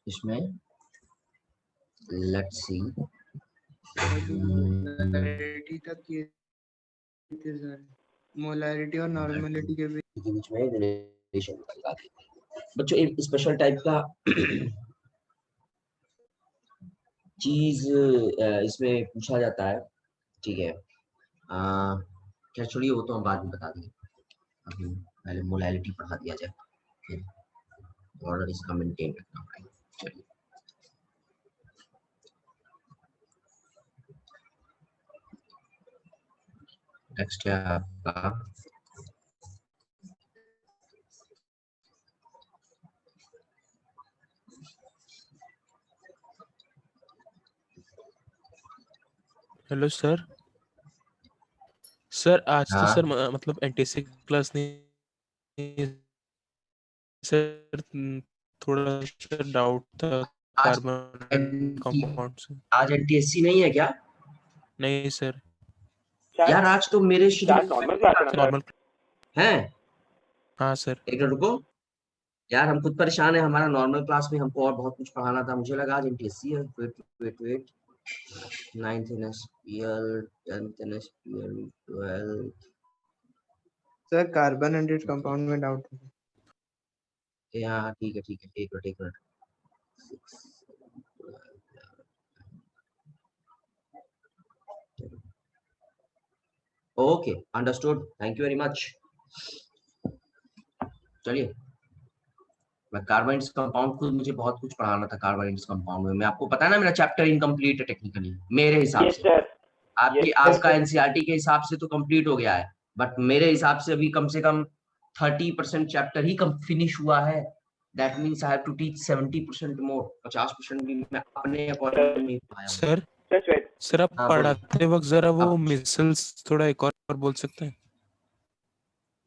इसमें let's see molarity तक किए थे सर, मोलैरिटी और नॉर्मलिटी के बीच में रिलेशन निकाल बच्चों। एक स्पेशल टाइप का चीज इसमें पूछा जाता है, ठीक है। क्या छोड़िए, वो तो हम बाद में बता देंगे, अभी पहले मोलैलिटी पढ़ा दिया जाए, फिर ऑर्डर इसका मेंटेन रखना पड़ेगा। चलिए, नेक्स्ट है आपका हेलो सर। सर आज तो सर मतलब एंटीसिक क्लास नहीं सर, थोड़ा सा डाउट था कार्बन कंपाउंड से। आज एनटीएससी नहीं है क्या? नहीं सर। यार आज तो मेरे नॉर्मल है। हाँ सर। एक मिनट रुको यार, हम खुद परेशान है, हमारा नॉर्मल क्लास में हमको और बहुत कुछ पढ़ाना था, मुझे लगा आज एनटीएससी है। Wait 9th NSPL 10th NSPL 12th। Sir carbon ended compound में डाउट है। हाँ ठीक है एक minute. Okay understood, thank you very much. चलिए, मैं कार्बोनिल्स कंपाउंड, खुद मुझे बहुत कुछ पढ़ाना था कार्बोनिल्स कंपाउंड में। मैं आपको पता है ना, मेरा चैप्टर इनकम्प्लीट है टेक्निकली मेरे हिसाब से। आपका एनसीईआरटी के हिसाब से तो कंप्लीट हो गया है, बट मेरे हिसाब से अभी कम से कम 30% चैप्टर ही फिनिश हुआ है। That means I have to teach 70% more. 50% भी मैं अपने अकॉर्डिंग नहीं पढ़ाया। सर आप पढ़ाते वक्त जरा वो मिसल्स थोड़ा एक और बोल सकते हैं?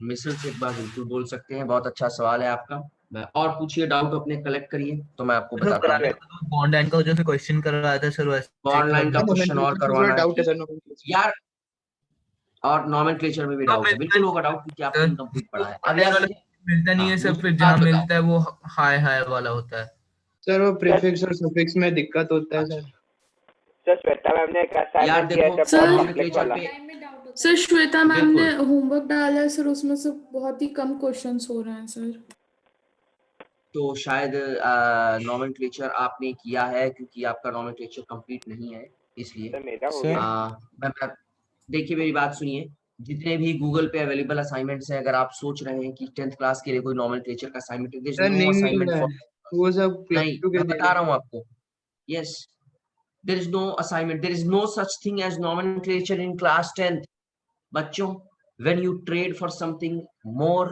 मिसल्स एक बार बिल्कुल बोल सकते हैं, बहुत अच्छा सवाल है आपका। मैं और पूछिए, डाउट अपने कलेक्ट करिए तो मैं आपको बताता हूँ। बॉन्ड लाइन का जो क्वेश्चन कर रहा था सर, वैसे बॉन्ड लाइन का क्वेश्चन और करवाना डाउट है सर यार, और नॉमेनक्लेचर में भी डाउट है, बिल्कुल होगा डाउट क्योंकि आपने इनकम्प्लीट पढ़ा है। अब यार मिलता नहीं है सर, फिर जहाँ मिलता है वो हाई हाई वाला होता है सर। वो प्रीफिक्स और सफिक्स में दिक्कत होता है सर। सर श्वेता मैम ने एक असाइनमेंट दिया है सर नॉमेनक्लेचर पे। सर श्वेता मैम ने होमवर्क डाला है सर, उसमें से बहुत ही कम क्वेश्चंस हो रहे हैं सर। तो शायद नॉमेनक्लेचर आपने किया है, क्योंकि आपका नॉमेनक्लेचर कंप्लीट नहीं है, इसलिए देखिए मेरी बात सुनिए। जितने भी गूगल पे अवेलेबल असाइनमेंट्स हैं, अगर आप सोच रहे हैं कि 10th क्लास के लिए कोई नॉमेनक्लेचर का असाइनमेंट है, there is no assignment for वो सब नहीं, मैं बता रहा हूँ आपको। Yes, there is no assignment, there is no such thing as nomenclature in class 10th। बच्चों, when you trade for something more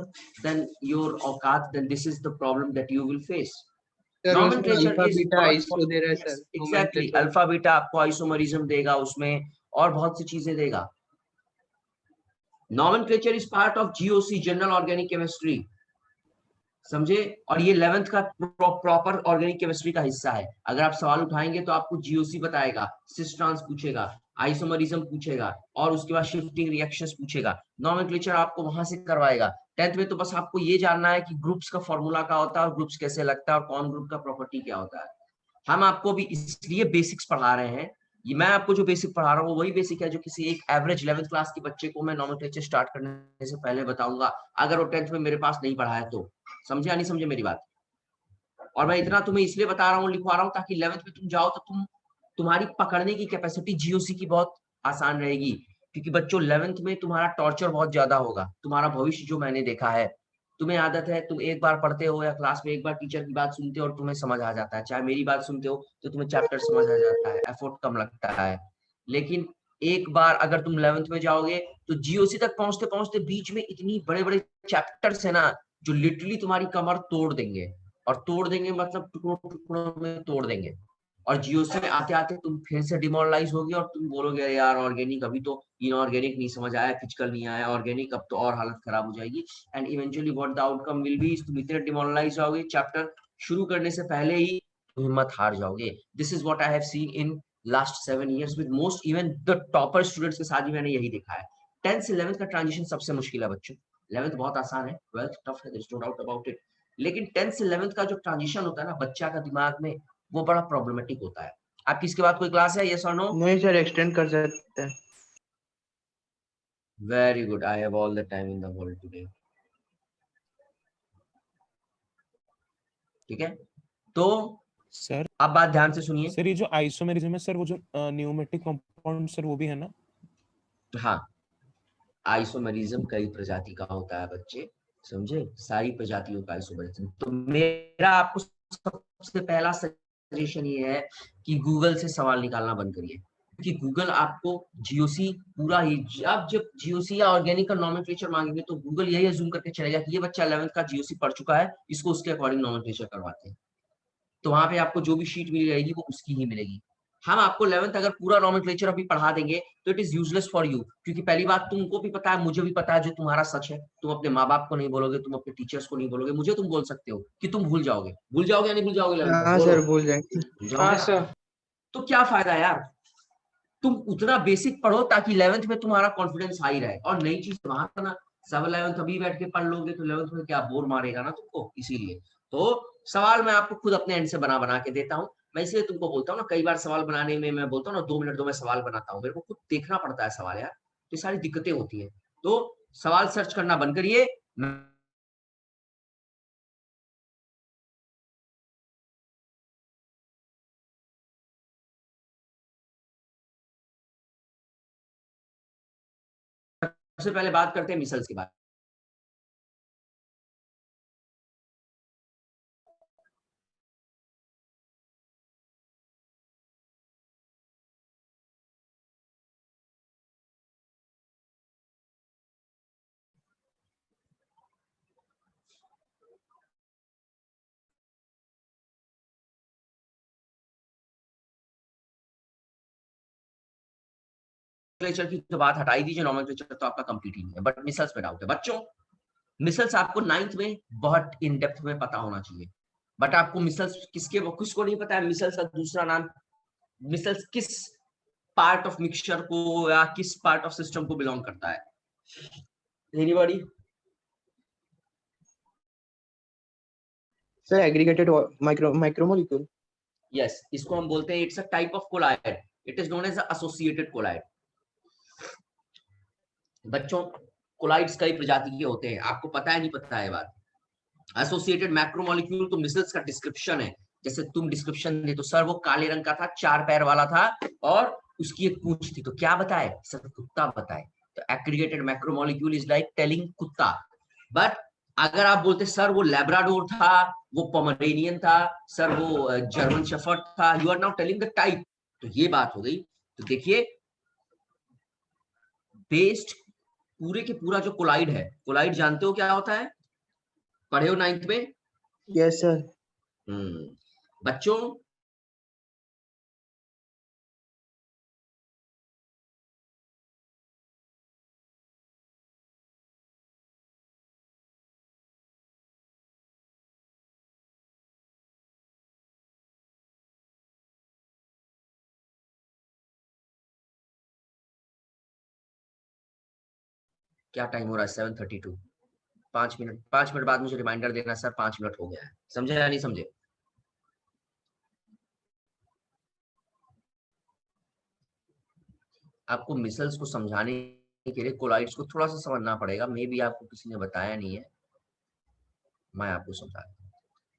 than your औकात, then this is the problem that you will face. Nomenclature is exactly alpha beta आपको isomerism देगा उसमें, और बहुत सी चीजें देगा। Nomenclature is part of GOC, general organic chemistry, समझे? और ये 11th का प्रॉपर ऑर्गेनिक केमिस्ट्री का हिस्सा है। अगर आप सवाल उठाएंगे तो आपको जीओसी बताएगा, सिस ट्रांस पूछेगा, आइसोमरिज्म पूछेगा, और उसके बाद शिफ्टिंग रिएक्शंस पूछेगा। नॉमेनक्लेचर आपको वहां से करवाएगा। 10th में तो बस आपको ये जानना है कि ग्रुप्स का फॉर्मूला क्या होता है और ग्रुप्स कैसे लगता है और कौन ग्रुप का प्रॉपर्टी क्या होता है। हम आपको भी इसलिए बेसिक्स पढ़ा रहे हैं। ये मैं आपको जो बेसिक पढ़ा रहा हूँ वही बेसिक है जो किसी एक एवरेज 11th क्लास के बच्चे को मैं नॉमेनक्लेचर स्टार्ट करने से पहले बताऊंगा, अगर वो 10th में मेरे पास नहीं पढ़ा है तो। समझे या नहीं समझे मेरी बात? और मैं इतना तुम्हें इसलिए बता रहा हूँ, लिखवा रहा हूँ, ताकि 11th में तुम जाओ तो तुम्हारी पकड़ने की कैपेसिटी जीओसी की बहुत आसान रहेगी। क्योंकि बच्चों 11th में तुम्हारा टॉर्चर बहुत ज्यादा होगा। तुम्हारा भविष्य जो मैंने देखा है, तुम्हें आदत है, तुम एक बार पढ़ते हो या क्लास में एक बार टीचर की बात सुनते हो और तुम्हें समझ आ जाता है, चाहे मेरी बात सुनते हो तो तुम्हें चैप्टर समझ आ जाता है, एफर्ट कम लगता है। लेकिन एक बार अगर तुम 11th में जाओगे तो जीओसी तक पहुंचते पहुंचते बीच में इतनी बड़े बड़े चैप्टर्स है ना, जो लिटरली तुम्हारी कमर तोड़ देंगे। और तोड़ देंगे मतलब टुकड़ों टुकड़ों में तोड़ देंगे। और जीओसी में आते आते तुम फिर से डिमोरलाइज होगे और तुम बोलोगे यार ऑर्गेनिक अभी तो इनऑर्गेनिक नहीं समझ आया, फिजिकल नहीं आया, ऑर्गेनिक अब तो और हालत खराब हो जाएगी। And eventually what the outcome will be, तुम इतने डिमोरलाइज जाओगे, चैप्टर शुरू करने से पहले ही हिम्मत हार जाओगे। This is what I have seen in last 7 years with most, even the topper students के साथ भी मैंने यही देखा है। 10th से 11th का ट्रांजिशन सबसे मुश्किल है बच्चों। 11th बहुत आसान है, 12th टफ है, there is no doubt about it. लेकिन 10th से 11th का जो ट्रांजिशन होता है ना बच्चा का दिमाग में, वो बड़ा प्रॉब्लमेटिक होता है। आपकी इसके बाद कोई क्लास है, यस और नो? नहीं सर, एक्सटेंड कर सकते हैं। Very good, I have all the time in the world today. ठीक है, तो सर अब बात ध्यान से सुनिए। सर ये जो आइसोमेरिज्म है सर, वो जो न्यूमेटिक कंपाउंड सर, वो भी है ना? हाँ, आइसोमेरिज्म कई प्रजाति का होता है बच्चे, समझे, सारी प्रजातियों का आइसोमेरिज्म। तो मेरा आपको सबसे पहला सजेशन ये है कि गूगल से सवाल निकालना बंद करिए, क्योंकि गूगल आपको जीओसी पूरा ही, जब जीओसी या ऑर्गेनिक का नॉमेनक्लेचर मांगेंगे तो गूगल यही अज्यूम करके चलेगा कि ये बच्चा 11th का जीओसी पढ़ चुका है, इसको उसके अकॉर्डिंग नॉमेनक्लेचर करवाते हैं। तो वहां पे आपको जो भी शीट मिल जाएगी वो उसकी ही मिलेगी। हम आपको 11th अगर पूरा नॉमेनक्लेचर अभी पढ़ा देंगे तो it is useless for you, क्योंकि पहली बात तुमको भी पता है, मुझे भी पता है, जो तुम्हारा सच है तुम अपने माँ बाप को नहीं बोलोगे, तुम अपने टीचर्स को नहीं बोलोगे, मुझे तुम बोल सकते हो कि तुम भूल जाओगे या नहीं भूल जाओगे 11th? हाँ सर, भूल जाएंगे। भूल जाओगे। तो क्या फायदा यार, तुम उतना बेसिक पढ़ो ताकि 11th में तुम्हारा कॉन्फिडेंस हाई रहे, और नई चीज वहां पर ना, सब 11th अभी बैठ के पढ़ लोगे तो 11th में क्या बोर मारेगा ना तुमको। इसीलिए तो सवाल मैं आपको खुद अपने एंड से बना के देता हूँ। मैं इसलिए तुमको बोलता हूँ ना, कई बार सवाल बनाने में मैं बोलता हूँ ना 2 मिनट दो, मैं सवाल बनाता हूँ, मेरे को खुद देखना पड़ता है सवाल यार, तो सारी दिक्कतें होती है। तो सवाल सर्च करना बंद करिए। सबसे पहले बात करते हैं मिसल्स के बारे में। नॉमेनक्लेचर की तो बात हटाई दीजिए, नॉमेनक्लेचर तो आपका कंप्लीट ही नहीं है, बट मिसल्स पे डाउट है बच्चों। मिसल्स आपको 9th में बहुत इन डेप्थ में पता होना चाहिए, बट आपको मिसल्स किसको नहीं पता है मिसल्स का दूसरा नाम, मिसल्स किस पार्ट ऑफ मिक्सचर को या किस पार्ट ऑफ सिस्टम को बिलोंग करता है? Anybody? Sir aggregated micromolecule. Yes, इसको हम बोलते हैं it's a type of colloid, it is known as associated colloid. बच्चों कोलाइड्स कई प्रजाति के होते हैं, आपको पता है नहीं पता है बात? एसोसिएटेड मैक्रोमोलिक्यूल तो मिसल्स का डिस्क्रिप्शन है, जैसे तुम डिस्क्रिप्शन दे तो सर वो काले रंग का था, 4 पैर वाला था और उसकी एक पूंछ थी, तो क्या बताए सर? कुत्ता बताए। तो aggregated macromolecule is like telling कुत्ता। बट अगर आप बोलते सर वो लैब्राडोर था, वो पोमेरेनियन था, सर वो जर्मन शेफर्ड था, you are now telling the type, तो ये बात हो गई। तो देखिए बेस्ड पूरे के पूरा जो कोलाइड है, कोलाइड जानते हो क्या होता है? पढ़े हो 9th में? Yes sir. बच्चों क्या टाइम हो रहा है? 7:32। 5 मिनट बाद मुझे रिमाइंडर देना सर 5 मिनट हो गया है, समझे या नहीं समझे? आपको मिसल्स को समझाने के लिए कोलाइड्स को थोड़ा सा समझना पड़ेगा, मे बी आपको किसी ने बताया नहीं है, मैं आपको समझा दूं।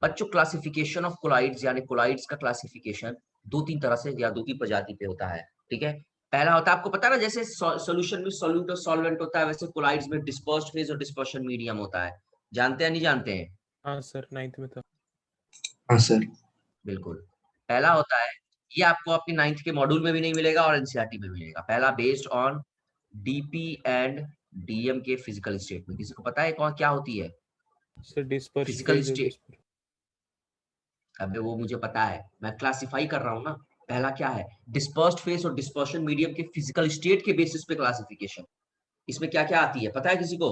बच्चों क्लासिफिकेशन ऑफ कोलाइड्स यानी कोलाइड्स का क्लासिफिकेशन 2-3 तरह से या 2-3 प्रजाति पे होता है, ठीक है? पहला होता है, आपको पता है ना, जैसे सॉल्यूशन में सॉल्यूट और सॉल्वेंट होता है, वैसे कोलाइड्स में डिस्पर्स्ड फेज और डिस्पर्शन मीडियम होता है। जानते हैं नहीं जानते हैं? हाँ सर, 9th में था। हाँ सर। बिल्कुल। पहला होता है, ये आपको अपनी 9th के मॉड्यूल में भी नहीं मिलेगा और एनसीईआरटी में मिलेगा। पहला based on DP and DM के फिजिकल स्टेट में, किसी को पता है कौन क्या होती है सर डिस्पर्स फिजिकल फेज और स्टेट? अबे वो मुझे पता है, मैं क्लासिफाई कर रहा हूँ ना। पहला क्या है? डिस्पर्स्ड फेस और डिस्पर्शन मीडियम के फिजिकल स्टेट के बेसिस पे क्लासिफिकेशन। इसमें क्या क्या आती है पता है किसी को?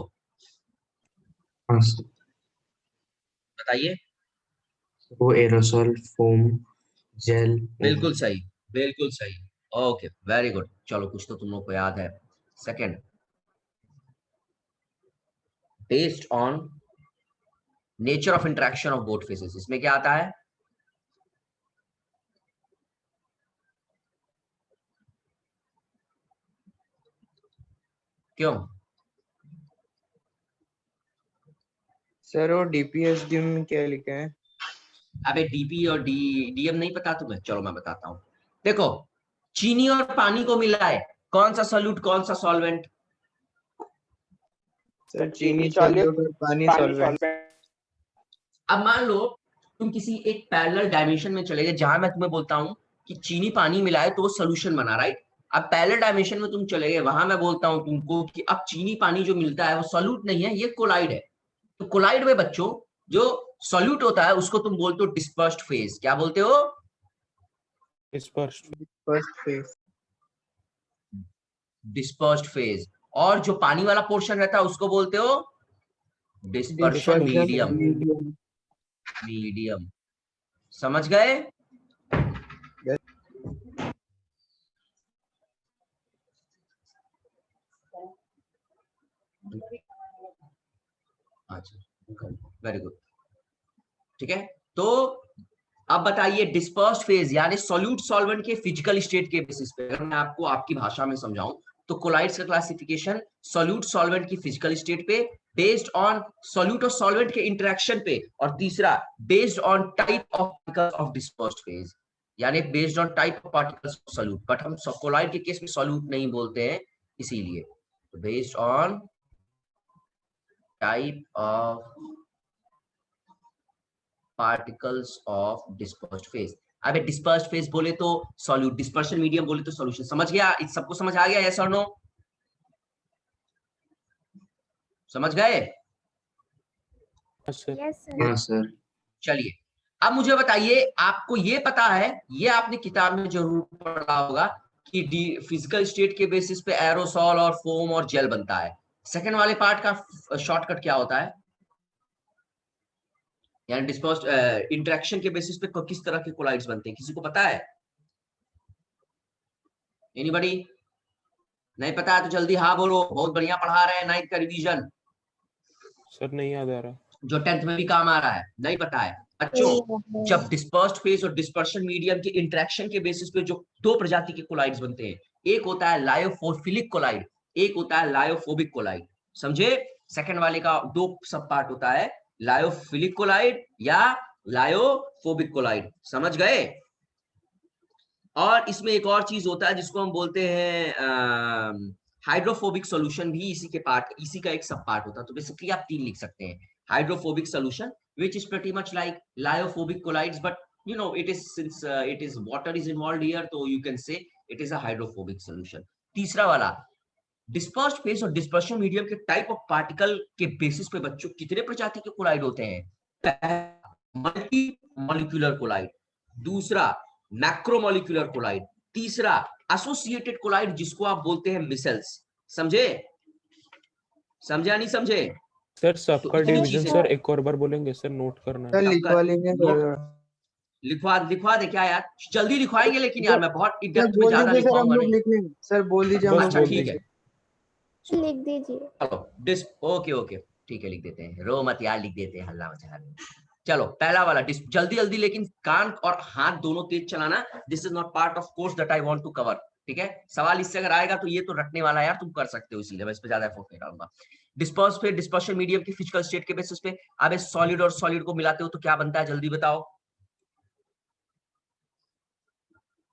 हाँ सर। बताइए। वो एरोसॉल, फोम, जेल। बिल्कुल सही, बिल्कुल सही। ओके वेरी गुड, चलो कुछ तो तुम लोग को याद है। Second, based on nature of interaction of both faces, इसमें क्या आता है? क्यों? सर वो डीपीएसडी में क्या लिखा है? अबे डीपी और डीएम नहीं पता तुम्हें? चलो मैं बताता हूं। देखो, चीनी और पानी को मिलाए, कौन सा सॉल्यूट कौन सा सॉल्वेंट? सर चीनी सॉल्यूट और पानी सॉल्वेंट। अब मान लो तुम किसी एक पैरेलल डायमेंशन में चले गए जहां मैं तुम्हें बोलता हूं कि चीनी पानी मिलाए तो वो सोल्यूशन बना, राइट? अब पैरेलल डायमेंशन में तुम चले गए, वहां मैं बोलता हूं तुमको कि अब चीनी पानी जो मिलता है वो सॉल्यूट नहीं है, ये कोलाइड है। तो कोलाइड में बच्चों जो सॉल्यूट होता है उसको तुम बोलते हो डिस्पर्स्ड फेज। क्या बोलते हो? Dispersed first phase. Dispersed phase. और जो पानी वाला पोर्शन रहता है उसको बोलते हो डिस्पर्शन मीडियम। मीडियम, समझ गए? अच्छा, वेरी गुड, ठीक है। तो अब बताइए डिस्पर्स्ड फेज यानी सॉल्यूट सॉल्वेंट के फिजिकल स्टेट के बेसिस पे, अगर मैं आपको आपकी भाषा में समझाऊं तो कोलाइड्स का क्लासिफिकेशन सॉल्यूट सॉल्वेंट की फिजिकल स्टेट पे, बेस्ड ऑन सॉल्यूट और सॉल्वेंट के इंटरेक्शन पे, और तीसरा based on type of particles of dispersed phase, यानी based on type of particles of solute. But हम कोलाइड के केस में सॉल्यूट नहीं बोलते हैं, इसीलिए based on type of particles of dispersed phase. अबे डिस्पर्स्ड फेज बोले तो सॉल्यूट, डिस्पर्शन मीडियम बोले तो सॉल्यूशन। समझ गया? इस सबको समझ आ गया? यस और नो? समझ गए? हाँ सर। चलिए अब मुझे बताइए, आपको ये पता है, ये आपने किताब में जरूर पढ़ा होगा कि फिजिकल स्टेट के बेसिस पे एरोसॉल और फोम और जेल बनता है। सेकंड वाले पार्ट का शॉर्टकट क्या होता है? यानी डिस्पर्स्ड इंटरेक्शन के बेसिस पे किस तरह के कोलाइड्स बनते हैं, किसी को पता है? एनीबॉडी? नहीं पता है तो जल्दी हाँ बोलो, बहुत बढ़िया पढ़ा रहे हैं, 9th का रिवीजन सर नहीं याद आ रहा। जो 10th में भी काम आ रहा है। नहीं पता है बच्चों, जब डिस्पर्स्ड फेज और डिस्पर्शन मीडियम के इंटरेक्शन के बेसिस पे जो दो प्रजाति के कोलाइड्स बनते हैं, एक होता है लायोफिलिक कोलाइड, एक होता है लायोफोबिक कोलाइड। समझे? सेकंड वाले का दो सब पार्ट होता है, लायोफिलिक कोलाइड या लायोफोबिक कोलाइड। समझ गए? और इसमें एक और चीज होता है जिसको हम बोलते हैं हाइड्रोफोबिक सॉल्यूशन, भी इसी का एक सब पार्ट होता है। तो बेसिकली आप 3 लिख सकते हैं, hydrophobic solution which is pretty much like lyophobic colloids, but you know it is, since it is water is involved here, so you can say it is a hydrophobic solution. तीसरा वाला dispersed phase और dispersion medium के type of particle के basis पे बच्चों कितने प्रजाति के कोलाइड होते हैं? मल्टी मॉलिक्यूलर कोलाइड, दूसरा मैक्रोमोलिक्यूलर कोलाइड, तीसरा एसोसिएटेड कोलाइड जिसको आप बोलते हैं मिसेल्स। समझे? समझा नहीं समझे? सर सबका डिवीजन सर एक और बार बोलेंगे सर, नोट करना है। सर लिखवा लेंगे लिखवा दे क्या यार? जल्दी लिखवाएंगे लेकिन यार मैं बहुत सर इनडेप्थ में बोल ज्यादा दीजिए सर, हम लिखवाऊंगा लोग नहीं। लिख लेंगे सर, बोल दीजिए हम लोग अच्छा बोल ठीक देंगे। है, लिख दीजिए। चलो ओके ओके ठीक है, लिख देते हैं, रो मत यार, लिख देते हैं, हल्ला मचा रहे हैं। चलो पहला वाला जल्दी जल्दी, लेकिन कान और हाथ दोनों तेज चलाना। This is not part of course that I want to cover, ठीक है? सवाल इससे अगर आएगा तो ये तो रटने वाला है यार, तुम कर सकते हो, इसीलिए मैं इस पे ज्यादा एफर्ट नहीं डालूंगा। डिस्पर्स पे डिस्पर्शन मीडियम की फिजिकल स्टेट के बेसिस पे अब सॉलिड और सॉलिड को मिलाते हो तो क्या बनता है, जल्दी बताओ?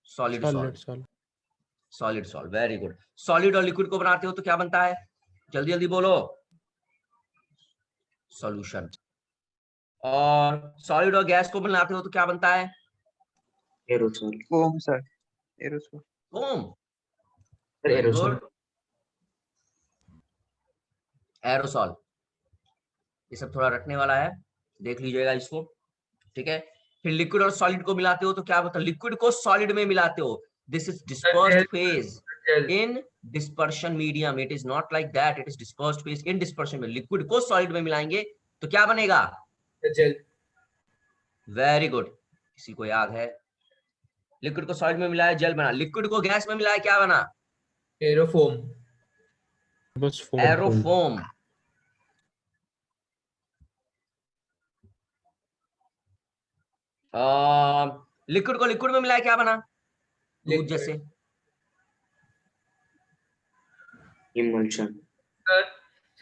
Solid salt, solid salt, very good. Solid और लिक्विड को बनाते हो तो क्या बनता है, जल्दी जल्दी बोलो? सॉल्यूशन। और सॉलिड और गैस को बनाते हो तो क्या बनता है? Aerosol. Foam sir, aerosol. Foam, aerosol. Aerosol. ये सब थोड़ा रटने वाला है, देख लीजिएगा इसको, ठीक है? फिर लिक्विड और सॉलिड को मिलाते हो तो क्या होता है? लिक्विड को सॉलिड में मिलाते हो, this is dispersed phase in dispersion medium. It is not like that, it is dispersed phase in dispersion में। लिक्विड को सॉलिड में मिलाएंगे तो क्या बनेगा? जेल। वेरी गुड, किसी को याद है? लिक्विड को सॉलिड में मिलाया जेल बना, लिक्विड को गैस में मिलाया क्या बना? एरोफोम। एरोफोम। लिक्विड को लिक्विड में मिलाया क्या बना? दूध Liquid. जैसे। इमल्शन।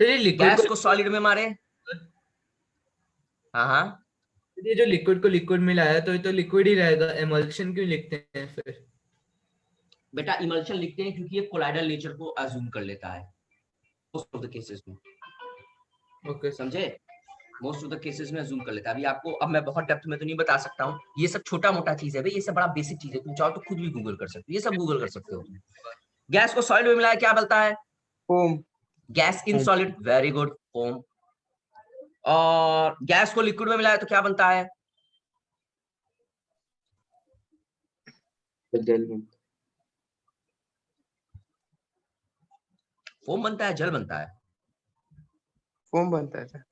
सर ये लिक्विड गैस को सॉलिड में मारे। हाँ, ये जो लिक्विड को लिक्विड मिलाया तो ये तो लिक्विड ही रहेगा, एमल्शन क्यों लिखते हैं फिर? बेटा इमल्शन लिखते हैं क्योंकि ये कोलाइडल नेचर को अज्यूम कर लेता है मोस्ट ऑफ द केसेस में। ओके समझे? मोस्ट ऑफ द केसेस में अज्यूम कर लेता है। अभी आपको, अब मैं बहुत डेप्थ में तो नहीं बता सकता हूँ, ये सब छोटा मोटा चीज है भाई, ये सब बड़ा बेसिक चीज है, तुम चाहो तो खुद भी गूगल कर सकते हो, ये सब गूगल कर सकते हो। गैस को सॉलिड में मिलाया क्या बनता है? Foam. Gas in solid, very good, foam. और गैस को लिक्विड में मिलाया तो क्या बनता है? जल में। फोम बनता है, जल बनता है? फोम बनता है सर।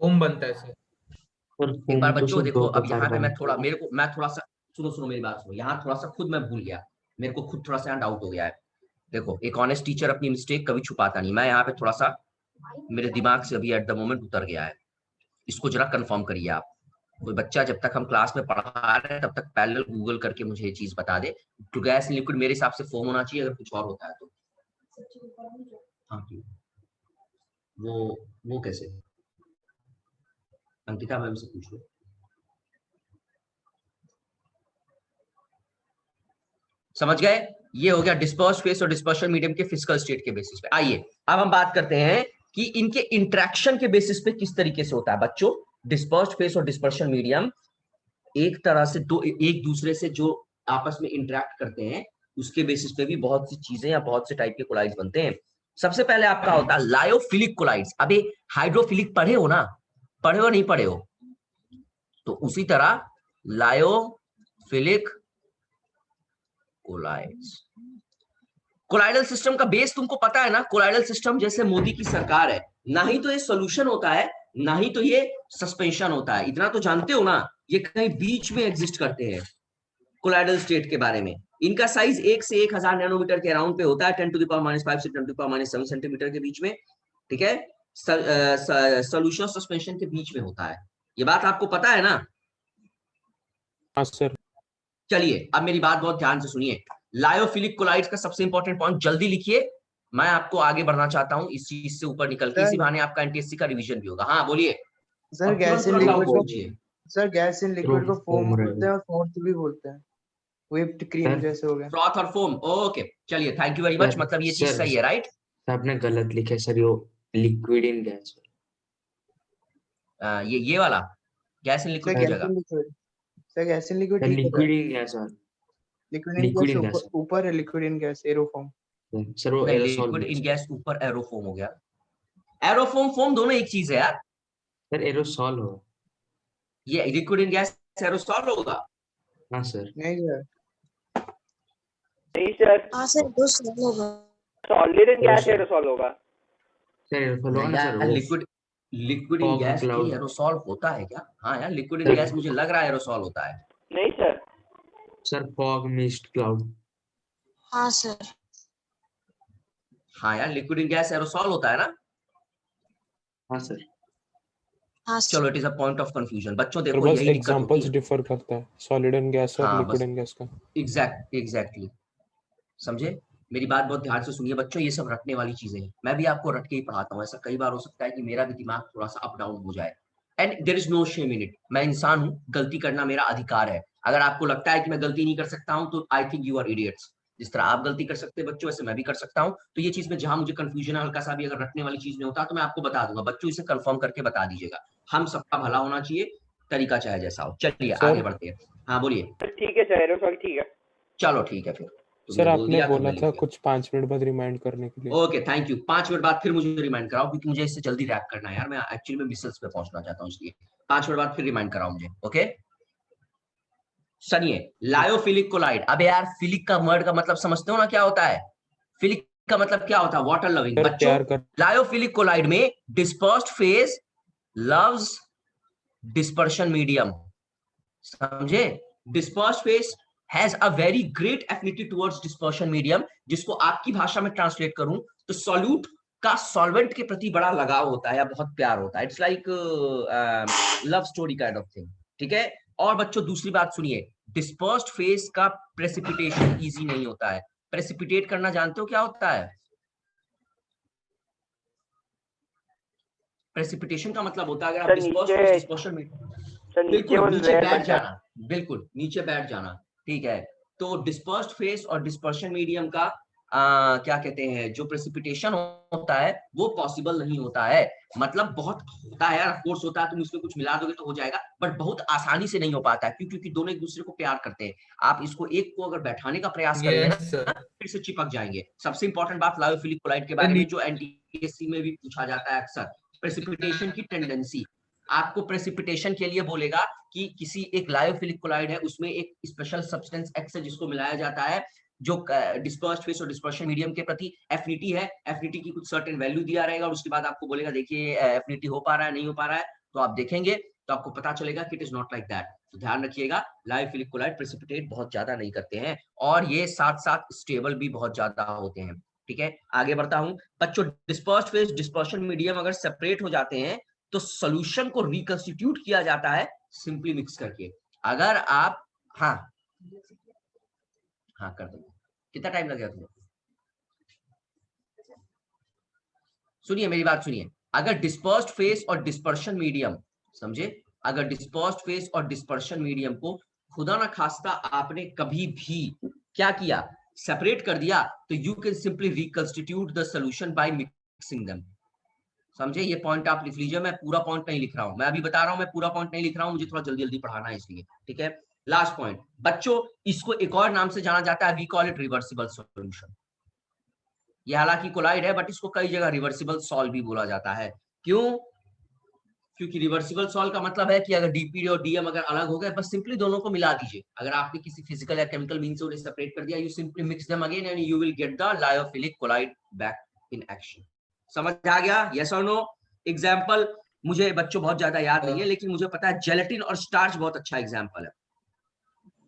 फोम बनता है सर। एक बार बच्चों देखो, अब यहाँ पे मैं थोड़ा सा सुनो मेरी बात सुनो, यहाँ थोड़ा सा खुद मैं भूल गया, मेरे को खुद थोड़ा सा यहाँ डाउट हो गया है। देखो एक ऑनेस्ट टीचर अपनी मिस्टेक कभी छुपाता नहीं, मैं यहाँ पे थोड़ा सा मेरे दिमाग से अभी एट द मोमेंट उतर गया है, इसको जरा कंफर्म करिए आप। कोई बच्चा जब तक हम क्लास में पढ़ा रहे हैं तब तक पैरेलल गूगल करके मुझे ये चीज बता दे। टू गैस लिक्विड मेरे हिसाब से फोम होना चाहिए, अगर कुछ और होता है तो। हाँ वो कैसे? अंकिता मैम से पूछ लो। समझ गए? ये हो गया डिस्पर्स फेस और डिस्पर्शन मीडियम के फिजिकल स्टेट के बेसिस पे। आइए अब हम बात करते हैं कि इनके इंटरेक्शन के बेसिस पे किस तरीके से होता है। बच्चों डिस्पर्स्ड फेस और डिस्पर्शन मीडियम एक तरह से एक दूसरे से जो आपस में इंटरेक्ट करते हैं उसके बेसिस पे भी बहुत सी चीजें या बहुत से टाइप के कोलाइड्स बनते हैं। सबसे पहले आपका होता है लायोफिलिक कोलाइड्स। अबे हाइड्रोफिलिक पढ़े हो ना? पढ़े हो नहीं पढ़े हो? तो उसी तरह लायोफिलिक कोलाइड्स। कोलाइडल सिस्टम का बेस तुमको पता है ना? कोलाइडल सिस्टम जैसे मोदी की सरकार है, ना ही तो ये सॉल्यूशन होता है ना ही तो ये सस्पेंशन होता है, इतना तो जानते हो ना? ये कहीं बीच में एग्जिस्ट करते हैं। कोलाइडल स्टेट के बारे में, इनका साइज 1 से 1000 नैनोमीटर के अराउंड पे होता है, 10⁻⁵ से 10⁻⁷ सेंटीमीटर के बीच में, ठीक है? सॉल्यूशन सस्पेंशन के बीच में होता है। ये बात आपको पता है ना? हाँ सर। चलिए अब मेरी बात बहुत ध्यान से सुनिए। लायोफिलिक कोलाइड्स का सबसे इंपॉर्टेंट पॉइंट जल्दी लिखिए, मैं आपको आगे बढ़ना चाहता हूं इस चीज से ऊपर निकल के, इसी बहाने आपका एनटीएससी का रिवीजन भी होगा। हाँ बोलिए सर। गैस इन लिक्विड को फोम foam बोलते हैं और फ्रॉथ भी बोलते हैं, व्हिप्ड क्रीम जैसे हो गया। फ्रॉथ और फोम, ओके चलिए थैंक यू वेरी मच। मतलब ये चीज सही है, राइट? आपने गलत लिखा है सर, वो लिक्विड इन गैस। ये वाला गैस इन लिक्विड की जगह। Sir gas in liquid liquid in gas. Liquid in gas ऊपर है, लिक्विड इन गैस एरोफॉर्म। सर वो एरोसॉल। लिक्विड इन गैस ऊपर, एरोफॉर्म हो गया। एरोफॉर्म फोम दोनों एक चीज है यार। सर एरोसॉल हो, ये लिक्विड इन गैस एरोसॉल होगा। हाँ सर। नहीं सर, नहीं सर, हाँ सर एरोसॉल होगा। सॉलिड इन गैस एरोसॉल होगा। सर एरोसॉल होगा ना sir. Liquid in Fog gas cloud। की एरोसॉल होता है क्या? हाँ यार लिक्विड इन गैस मुझे लग रहा है एरोसॉल होता है। नहीं sir. Sir fog mist cloud. हाँ सर। हाँ यार लिक्विड इन गैस एरोसॉल होता है ना? हाँ सर। हाँ चलो sir. It is a point of confusion. बच्चों सर देखो बस यही दिक्कत होती एग्जांपल्स है। डिफर करता है सॉलिड एंड गैस और हाँ, लिक्विड बस। एंड गैस का। एग्जैक्टली समझे? मेरी बात बहुत ध्यान से सुनिए बच्चों, ये सब रटने वाली चीजें हैं, मैं भी आपको रट के ही पढ़ाता हूँ। ऐसा कई बार हो सकता है कि मेरा भी दिमाग थोड़ा सा अप डाउन हो जाए, and there is no shame in it. मैं इंसान हूँ, गलती करना मेरा अधिकार है। अगर आपको लगता है कि मैं गलती नहीं कर सकता हूँ तो I think you are idiots. जिस तरह आप गलती कर सकते हैं बच्चों, वैसे मैं भी कर सकता हूँ। तो ये चीज में जहां मुझे कंफ्यूजन है, हल्का सा भी अगर रटने वाली चीज में होता तो मैं आपको बता दूंगा। बच्चों इसे कंफर्म करके बता दीजिएगा, हम सबका भला होना चाहिए, तरीका चाहे जैसा हो। चलिए आगे बढ़ते हैं। हाँ बोलिए। ठीक है सर, एरोसॉल ठीक है। चलो ठीक है फिर। सर आपने बोला था कुछ 5 मिनट बाद रिमाइंड करने के लिए। Okay thank you. 5 मिनट बाद फिर मुझे रिमाइंड कराओ, क्योंकि मुझे इससे जल्दी रैप करना है यार। मैं एक्चुअली में मिसल्स पे पहुंचना चाहता हूँ, इसलिए 5 मिनट बाद फिर रिमाइंड कराओ मुझे। ओके सुनिए, लायोफिलिक कोलाइड। अबे यार फिलिक का वर्ड का मतलब समझते हो ना क्या होता है? फिलिक का मतलब क्या होता है? Water loving. बच्चों लायोफिलिक कोलाइड में dispersed phase loves dispersion medium. समझे? Dispersed phase has a very great affinity towards dispersion medium, जिसको आपकी भाषा में ट्रांसलेट करूं तो सॉल्यूट का सॉल्वेंट के प्रति बड़ा लगाव होता है या बहुत प्यार होता है। It's like love story kind of thing, ठीक है? और बच्चों दूसरी बात सुनिए, डिस्पर्स्ड फेज का प्रेसिपिटेशन इजी नहीं होता है। प्रेसिपिटेट करना जानते हो क्या होता है? प्रेसिपिटेशन का मतलब होता है अगर आप डिस्पर्स्ड फेज डिस्पर्शन में बिल्कुल नीचे बैठ जाना, बिल्कुल नीचे बैठ जाना, ठीक है। तो डिस्पर्स्ड फेज और डिस्पर्शन मीडियम का क्या कहते हैं, जो प्रेसिपिटेशन होता है वो पॉसिबल नहीं होता है। मतलब बहुत होता है, ऑफ कोर्स होता है, तुम इसमें कुछ मिला दोगे तो हो जाएगा, बट बहुत आसानी से नहीं हो पाता है। क्यों? क्योंकि दोनों एक दूसरे को प्यार करते हैं। आप इसको एक को अगर बैठाने का प्रयास करेंगे ना, फिर से चिपक जाएंगे। सबसे इंपॉर्टेंट बात लायोफिलिक कोलाइड के बारे में, जो एनटीएससी में भी पूछा जाता है अक्सर, प्रेसिपिटेशन की टेंडेंसी। आपको प्रेसिपिटेशन के लिए बोलेगा कि किसी एक लायोफिलिक कोलाइड है, उसमें एक स्पेशल सब्सटेंस एक्स है जिसको मिलाया जाता है, जो डिस्पर्स्ड फेज और डिस्पर्शन मीडियम के प्रति एफिनिटी है। एफिनिटी की कुछ सर्टेन वैल्यू दिया रहेगा और उसके बाद आपको बोलेगा देखिए एफिनिटी हो पा रहा है नहीं हो पा रहा है, तो आप देखेंगे तो आपको पता चलेगा कि it is not like that. तो ध्यान रखिएगा, लायोफिलिक कोलाइड प्रेसिपिटेट बहुत ज्यादा नहीं करते हैं और ये साथ साथ स्टेबल भी बहुत ज्यादा होते हैं। ठीक है, आगे बढ़ता हूं बच्चों। डिस्पर्स्ड फेज डिस्पर्शन मीडियम अगर सेपरेट हो जाते हैं तो सॉल्यूशन को रिकंस्टिट्यूट किया जाता है सिंपली मिक्स करके। अगर आप हाँ कर देंगे, कितना टाइम लगेगा तुम्हें? सुनिए मेरी बात सुनिए, अगर डिस्पर्स्ड फेज और डिस्पर्शन मीडियम, समझे, अगर डिस्पर्स्ड फेज और डिस्पर्शन मीडियम को खुदा ना खास्ता आपने कभी भी क्या किया, सेपरेट कर दिया, तो you can simply reconstitute the solution by mixing them. समझे? ये पॉइंट आप लिख लीजिए, मैं पूरा पॉइंट नहीं लिख रहा हूं, मैं अभी बता रहा हूं, मैं पूरा पॉइंट नहीं लिख रहा हूं, मुझे थोड़ा जल्दी जल्दी पढ़ाना है इसलिए। ठीक है, लास्ट पॉइंट बच्चों, इसको एक और नाम से जाना जाता है, we call it reversible solution. ये हालांकि कोलाइड है बट इसको कई जगह रिवर्सिबल सॉल्व भी बोला जाता है। क्यों? क्योंकि रिवर्सिबल सॉल्व का मतलब है कि अगर डीपी और डीएम अगर अलग हो गए, बस सिंपली दोनों को मिला दीजिए। अगर आपने किसी फिजिकल या केमिकल मीन से उन्हें सेपरेट कर दिया, you simply mix them again and you will get the lyophilic colloid back in action. समझ आ गया? यस और नो? एग्जाम्पल मुझे बच्चों बहुत ज्यादा याद नहीं है, लेकिन मुझे पता है जेलेटिन और स्टार्च बहुत अच्छा एग्जाम्पल है।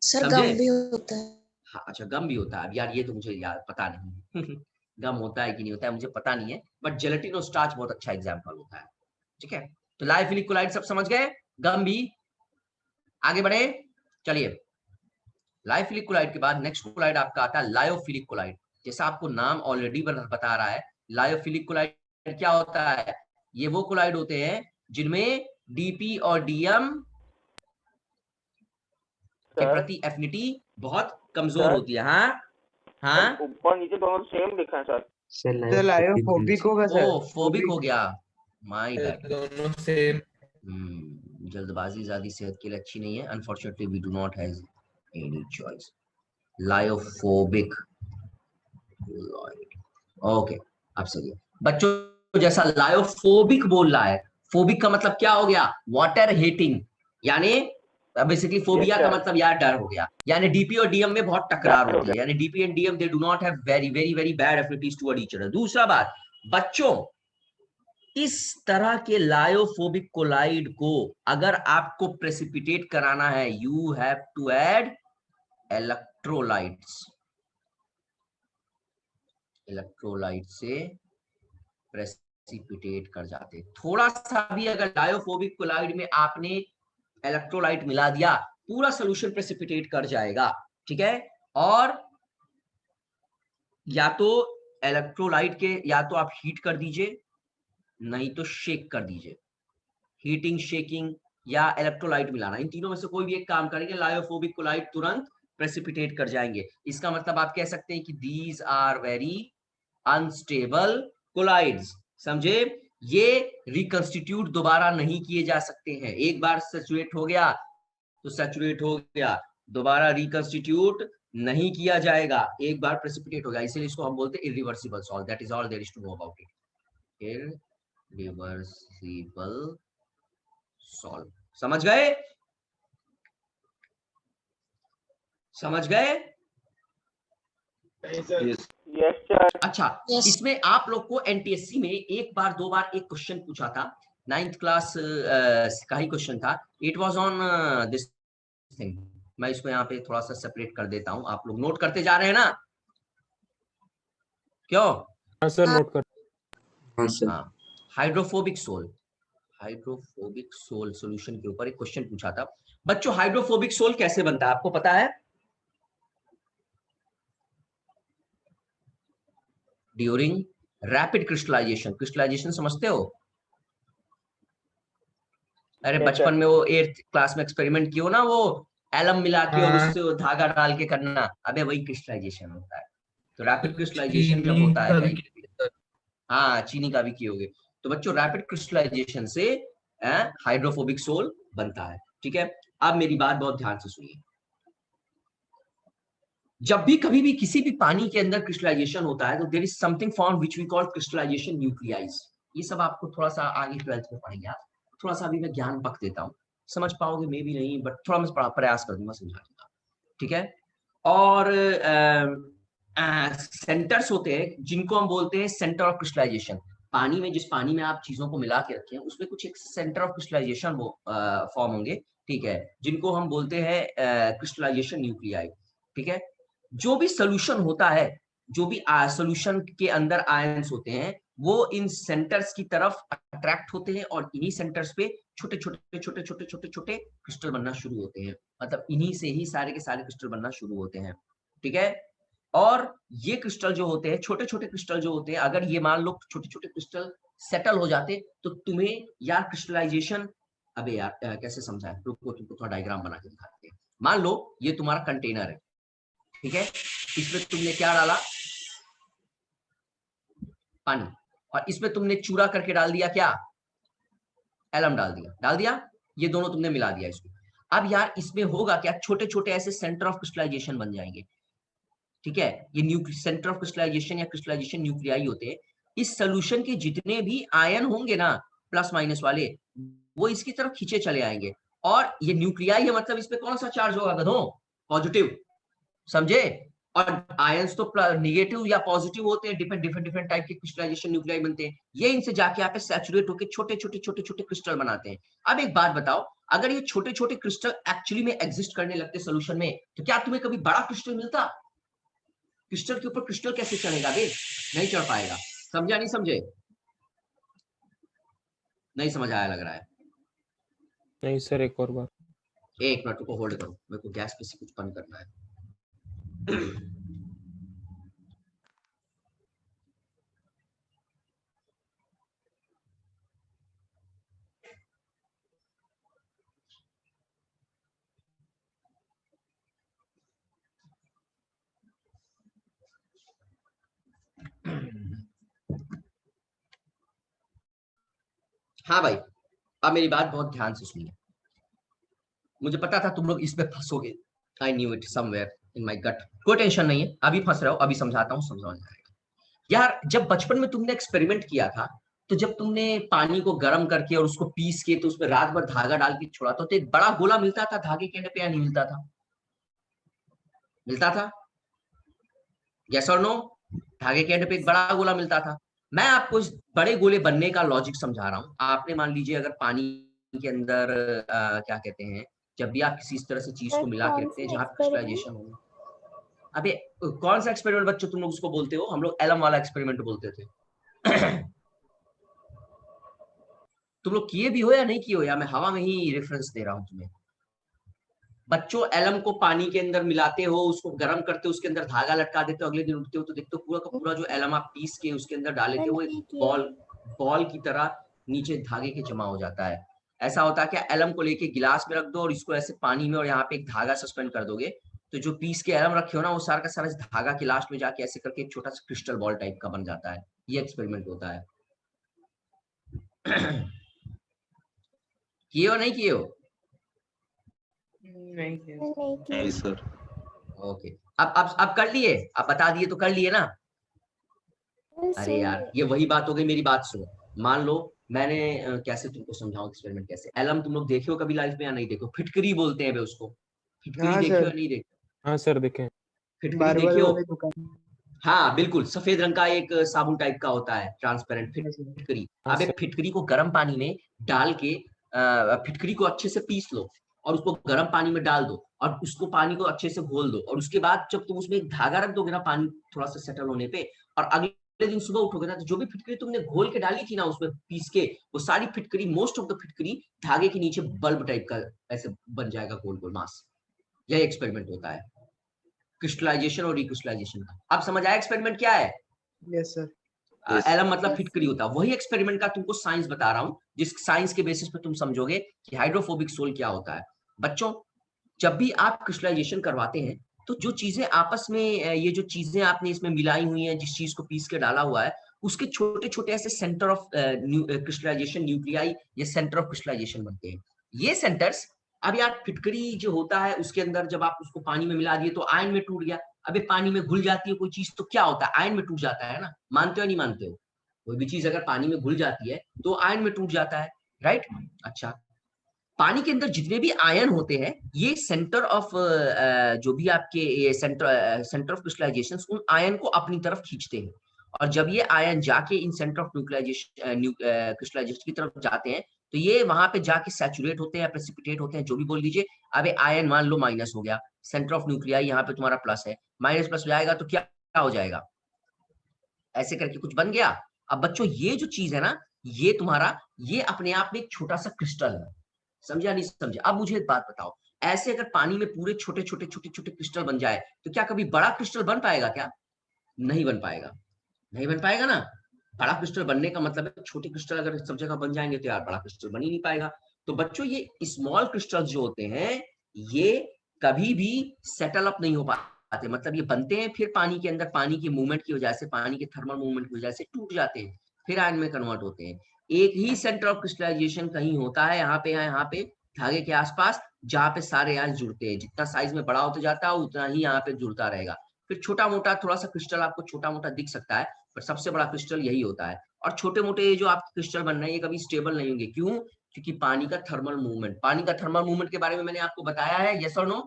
सर गम भी होता है। हाँ अच्छा, गम भी होता है। अब यार ये तो मुझे याद पता नहीं गम होता है कि नहीं होता है मुझे पता नहीं है, बट जेलेटिन और स्टार्च बहुत अच्छा एग्जाम्पल होता है। ठीक है, तो लायोफिलिक कोलाइड सब समझ गए, गम भी। आगे बढ़े, चलिए। लायोफिलिक कोलाइड के बाद नेक्स्ट कोलाइड आपका आता है लायोफिलिक कोलाइड। जैसा आपको नाम ऑलरेडी बता रहा है, लायोफिलिक कोलाइड क्या होता है? ये वो कोलाइड होते हैं जिनमें डीपी और डीएम के प्रति एफिनिटी बहुत कमजोर होती है। हाँ ऊपर नीचे दोनों सेम लिखा है सर। सर लायोफोबिक होगा सर। ओ फोबिक हो गया, माय बैड। दोनों सेम। जल्दबाजी ज्यादा सेहत के लिए अच्छी नहीं है। Unfortunately we do not have any choice. Lyophobic, okay अब सही है बच्चों। जैसा लायोफोबिक बोल रहा है, फोबिक का मतलब क्या हो गया? वाटर हेटिंग, यानी बेसिकली फोबिया का मतलब यार डर हो गया। यानी डीपी और डीएम में बहुत टकरार होती है, यानी DP and DM they do not have very very very bad affinities toward each other. दूसरा बात बच्चों, इस तरह के लायोफोबिक कोलाइड को अगर आपको प्रेसिपिटेट कराना है, you have to add electrolytes. Electrolyte से प्रेसिपिटेट कर जाते। थोड़ा सा भी अगर लायोफोबिक कोलाइड में आपने इलेक्ट्रोलाइट मिला दिया, पूरा सॉल्यूशन प्रेसिपिटेट कर जाएगा। ठीक है, और या तो इलेक्ट्रोलाइट के या तो आप हीट कर दीजिए, नहीं तो शेक कर दीजिए। हीटिंग, शेकिंग या इलेक्ट्रोलाइट मिलाना, इन तीनों में से कोई भी एक काम करेंगे, लायोफोबिक कोलाइड तुरंत प्रेसिपिटेट कर जाएंगे। इसका मतलब आप कह सकते हैं कि these are very unstable colloids. समझे? ये रिकंस्टिट्यूट दोबारा नहीं किए जा सकते हैं। एक बार सैचुरेट हो गया तो सैचुरेट हो गया, दोबारा रिकंस्टिट्यूट नहीं किया जाएगा। एक बार प्रेसिपिटेट हो गया, इसलिए इसको हम बोलते हैं irreversible salt. That is all there is to know about it, irreversible salt. समझ गए? समझ गए? Yes sir. अच्छा, Yes. इसमें आप लोग को एनटीएससी में एक बार दो बार एक क्वेश्चन पूछा था, 9th क्लास का ही क्वेश्चन था। It was on this thing. मैं इसको यहाँ पे थोड़ा सा सेपरेट कर देता हूँ, आप लोग नोट करते जा रहे हैं ना? क्यों? हाँ सर, नोट कर। हाँ सर। हाँ, hydrophobic sol, hydrophobic sol solution के ऊपर एक क्वेश्चन पूछा था। बच्चों हाइड्रोफोबिक सोल कैसे बनता है आपको पता है? During rapid crystallisation. क्रिस्टलाइजेशन समझते हो? अरे Yes, बचपन sir. में वो 8th क्लास में एक्सपेरिमेंट किया ना, वो एलम मिला के और हाँ। उससे वो धागा डाल के करना, अबे वही क्रिस्टलाइजेशन होता है। तो रैपिड क्रिस्टलाइजेशन जब चीनी होता है का भी कहीं, हाँ चीनी का भी किए तो बच्चों रैपिड क्रिस्टलाइजेशन से हाइड्रोफोबिक सोल बनता है। ठीक है, अब मेरी बात बहुत ध्यान से सुनिए। जब भी कभी भी किसी भी पानी के अंदर क्रिस्टलाइजेशन होता है तो there is something form which we call crystallization nucleize. ये सब आपको थोड़ा सा आगे 12th में पढ़ेंगे आप। थोड़ा सा अभी मैं ज्ञान बक देता हूँ, समझ पाओगे मे भी नहीं, बट थोड़ा मैं प्रयास कर दूंगा समझाने का। ठीक है, और सेंटर्स होते हैं जिनको हम बोलते हैं सेंटर ऑफ क्रिस्टलाइजेशन। पानी में, जिस पानी में आप चीजों को मिला के रखे हैं उसमें कुछ एक सेंटर ऑफ क्रिस्टलाइजेशन वो फॉर्म होंगे। ठीक है, जिनको हम बोलते हैं क्रिस्टलाइजेशन न्यूक्लियाई। ठीक है, जो भी सोल्यूशन होता है, जो भी सोल्यूशन के अंदर आयंस होते हैं वो इन सेंटर्स की तरफ अट्रैक्ट होते हैं और इन्हीं सेंटर्स पे छोटे छोटे छोटे छोटे छोटे छोटे क्रिस्टल बनना शुरू होते हैं। मतलब इन्हीं से ही सारे के सारे क्रिस्टल बनना शुरू होते हैं। ठीक है, और ये क्रिस्टल जो होते हैं, छोटे छोटे क्रिस्टल जो होते हैं, अगर ये मान लो छोटे छोटे क्रिस्टल सेटल हो जाते तो तुम्हें यार क्रिस्टलाइजेशन, अबे यार कैसे समझाएं, रुको तुमको थोड़ा डायग्राम बना के दिखाते हैं। मान लो ये तुम्हारा कंटेनर है, ठीक है, इसमें तुमने क्या डाला, पानी, और इसमें तुमने चूरा करके डाल दिया क्या, एलम डाल दिया, ये दोनों तुमने मिला दिया इसको। अब यार इसमें होगा क्या, छोटे छोटे ऐसे सेंटर ऑफ क्रिस्टलाइजेशन बन जाएंगे। ठीक है, ये सेंटर ऑफ क्रिस्टलाइजेशन या क्रिस्टलाइजेशन न्यूक्लियाई होते हैं। इस सोल्यूशन के जितने भी आयन होंगे ना, प्लस माइनस वाले, वो इसकी तरफ खींचे चले आएंगे। और ये न्यूक्लियाई है, मतलब इस पे कौन सा चार्ज होगा गधों, पॉजिटिव, समझे। और आयंस तो नेगेटिव या पॉजिटिव होते हैं, डिफरेंट टाइप के क्रिस्टलाइजेशन न्यूक्लियाई बनते हैं। ये इनसे जाके यहाँ पे सैचुरेट होकर छोटे छोटे छोटे छोटे क्रिस्टल बनाते हैं। अब एक बात बताओ, अगर ये छोटे छोटे क्रिस्टल एक्चुअली में एग्जिस्ट करने लगते सोल्यूशन में, तो क्या तुम्हें कभी बड़ा क्रिस्टल मिलता? क्रिस्टल के ऊपर क्रिस्टल कैसे चढ़ेगा बे, नहीं चढ़ पाएगा। समझा नहीं समझे? नहीं समझ आया लग रहा है। नहीं सर, एक और बार। एक मिनट को होल्ड करो, मेरे को गैस पे से कुछ बंद करना है। हाँ भाई, अब मेरी बात बहुत ध्यान से सुनिए। मुझे पता था तुम लोग इस पे फंसोगे, I knew it somewhere in my gut. कोई टेंशन नहीं है, अभी फंस रहे हो, अभी समझाता हूँ, समझ आएगा। यार जब बचपन में तुमने एक्सपेरिमेंट किया था, तो जब तुमने पानी को गर्म करके और उसको पीस के तो उसमें रात भर धागा डाल के छोड़ा था, तो एक बड़ा गोला मिलता था धागे के एंड पे या नहीं मिलता था? मिलता था, यस और नो? धागे के एंड पे एक बड़ा गोला मिलता था। मैं आपको इस बड़े गोले बनने का लॉजिक समझा रहा हूँ। आपने मान लीजिए अगर पानी के अंदर क्या कहते हैं, जब भी आप किसी इस तरह से चीज को मिला के रखते हैं जहां क्रिस्टलाइजेशन हो, अबे कौन सा एक्सपेरिमेंट बच्चों तुम लोग उसको बोलते हो? हम लोग एलम वाला एक्सपेरिमेंट बोलते थे। तुम लोग किए भी हो या नहीं किए हो, या मैं हवा में ही रेफरेंस दे रहा हूं तुम्हें? बच्चों एलम को पानी के अंदर मिलाते हो, उसको गर्म करते हो, उसके अंदर धागा लटका देते हो, अगले दिन उठते हो तो देखते हो पूरा का पूरा जो एलम आप पीस के उसके अंदर डाले थे वो एक बॉल की तरह नीचे धागे के जमा हो जाता है। ऐसा होता है क्या, एलम को लेके गिलास में रख दो और इसको ऐसे पानी में और यहाँ पे एक धागा सस्पेंड कर दोगे, तो जो पीस के एलम रखे हो ना वो सारा का सारा धागा के लास्ट में जाके ऐसे करके एक छोटा सा क्रिस्टल बॉल टाइप का बन जाता है। ये एक्सपेरिमेंट होता है। किए हो नहीं किए हो? नहीं सर। ओके, अब कर लिए, अब बता दिए तो कर लिए ना? अरे यार ये वही बात हो गई। मेरी बात सुनो, मान लो मैंने कैसे तुमको समझाऊं एक्सपेरिमेंट कैसे। एलम तुम लोग देखे हो कभी लाइफ में या नहीं देखो? फिटकरी बोलते हैं उसको, फिटकरी हाँ देखे हो सर। या नहीं देखे? हाँ सर, देखें। फिटकरी मार्बल देखे हो? वाले दुकान। हाँ बिल्कुल, सफेद रंग का एक साबुन टाइप का होता है, ट्रांसपेरेंट हाँ सर। फिटकरी। हाँ अब एक सर। फिटकरी को गर्म पानी में डाल के फिटकरी को अच्छे से पीस लो और उसको गर्म पानी में डाल दो और उसको पानी को अच्छे से घोल दो, और उसके बाद जब तुम उसमें एक धागा रख दोगे ना पानी थोड़ा सा सेटल होने पे, और अगले दिन सुबह उठोगे ना तो जो भी फिटकरी तुमने घोल के डाली थी ना उसमें पीस के, वो सारी फिटकरी, मोस्ट ऑफ द फिटकरी धागे के नीचे बल्ब टाइप का ऐसे बन जाएगा गोल गोल मास। यही एक्सपेरिमेंट होता है क्रिस्टलाइजेशन और रिक्रिस्टलाइजेशन का। अब समझ आया एक्सपेरिमेंट क्या है? Yes sir. एलम मतलब फिटकरी होता है। वही एक्सपेरिमेंट का तुमको साइंस बता रहा हूं, जिस साइंस के बेसिस पे तुम समझोगे कि हाइड्रोफोबिक सोल क्या होता है। बच्चों, जब भी आप क्रिस्टलाइजेशन करवाते हैं तो जो चीजें आपस में, ये जो चीजें आपने इसमें मिलाई हुई हैं, जिस चीज को पीस के डाला हुआ है, उसके छोटे छोटे ऐसे सेंटर ऑफ क्रिस्टलाइजेशन न्यूक्लियाई या सेंटर ऑफ क्रिस्टलाइजेशन बनते हैं। ये सेंटर्स, अब यार फिटकरी जो होता है उसके अंदर जब आप उसको पानी में मिला दिए तो आयन में टूट गया। अबे पानी में घुल जाती है कोई चीज तो क्या होता है? आयन में टूट जाता है ना। मानते हो नहीं मानते हो? कोई भी चीज अगर पानी में घुल जाती है तो आयन में टूट जाता है, राइट? अच्छा, पानी के अंदर जितने भी आयन होते हैं, ये सेंटर ऑफ जो भी आपके ये सेंटर ऑफ क्रिस्टलाइजेशन उन आयन को अपनी तरफ खींचते हैं। और जब ये आयन जाके इन सेंटर ऑफ क्रिस्टलाइजेशन की तरफ जाते हैं तो ये वहां पे जाके सैचुरेट होते हैं, प्रेसिपिटेट होते हैं, जो भी बोल दीजिए। अबे आयन मान लो माइनस हो गया, सेंटर ऑफ न्यूक्लियाई यहाँ पे तुम्हारा प्लस है, माइनस प्लस जाएगा तो क्या हो जाएगा? ऐसे करके कुछ बन गया। अब बच्चों ये जो चीज है ना, ये तुम्हारा, ये अपने आप में एक छोटा सा क्रिस्टल है। समझा नहीं समझे? अब मुझे एक बात बताओ, ऐसे अगर पानी में पूरे छोटे छोटे छोटे छोटे क्रिस्टल बन जाए तो क्या कभी बड़ा क्रिस्टल बन पाएगा क्या? नहीं बन पाएगा, नहीं बन पाएगा ना। बड़ा क्रिस्टल बनने का मतलब है छोटे क्रिस्टल अगर सब जगह बन जाएंगे तो यार बड़ा क्रिस्टल बन ही नहीं पाएगा। तो बच्चों ये स्मॉल क्रिस्टल जो होते हैं ये कभी भी सेटल अप नहीं हो पाते, मतलब ये बनते हैं फिर पानी के अंदर, पानी की मूवमेंट की वजह से, पानी के थर्मल मूवमेंट की वजह से टूट जाते हैं, फिर आयन में कन्वर्ट होते हैं। एक ही सेंटर ऑफ क्रिस्टलाइजेशन कहीं होता है, यहाँ पे धागे के आसपास, जहाँ पे सारे आयन जुड़ते हैं। जितना साइज में बड़ा होता जाता है उतना ही यहाँ पे जुड़ता रहेगा। फिर छोटा मोटा थोड़ा सा क्रिस्टल आपको छोटा मोटा दिख सकता है, पर सबसे बड़ा क्रिस्टल यही होता है। और छोटे मोटे जो आपके क्रिस्टल बन रहे हैं ये कभी स्टेबल नहीं होंगे। क्यों? क्योंकि पानी का थर्मल मूवमेंट, पानी का थर्मल मूवमेंट के बारे में मैंने आपको बताया है, यस और नो?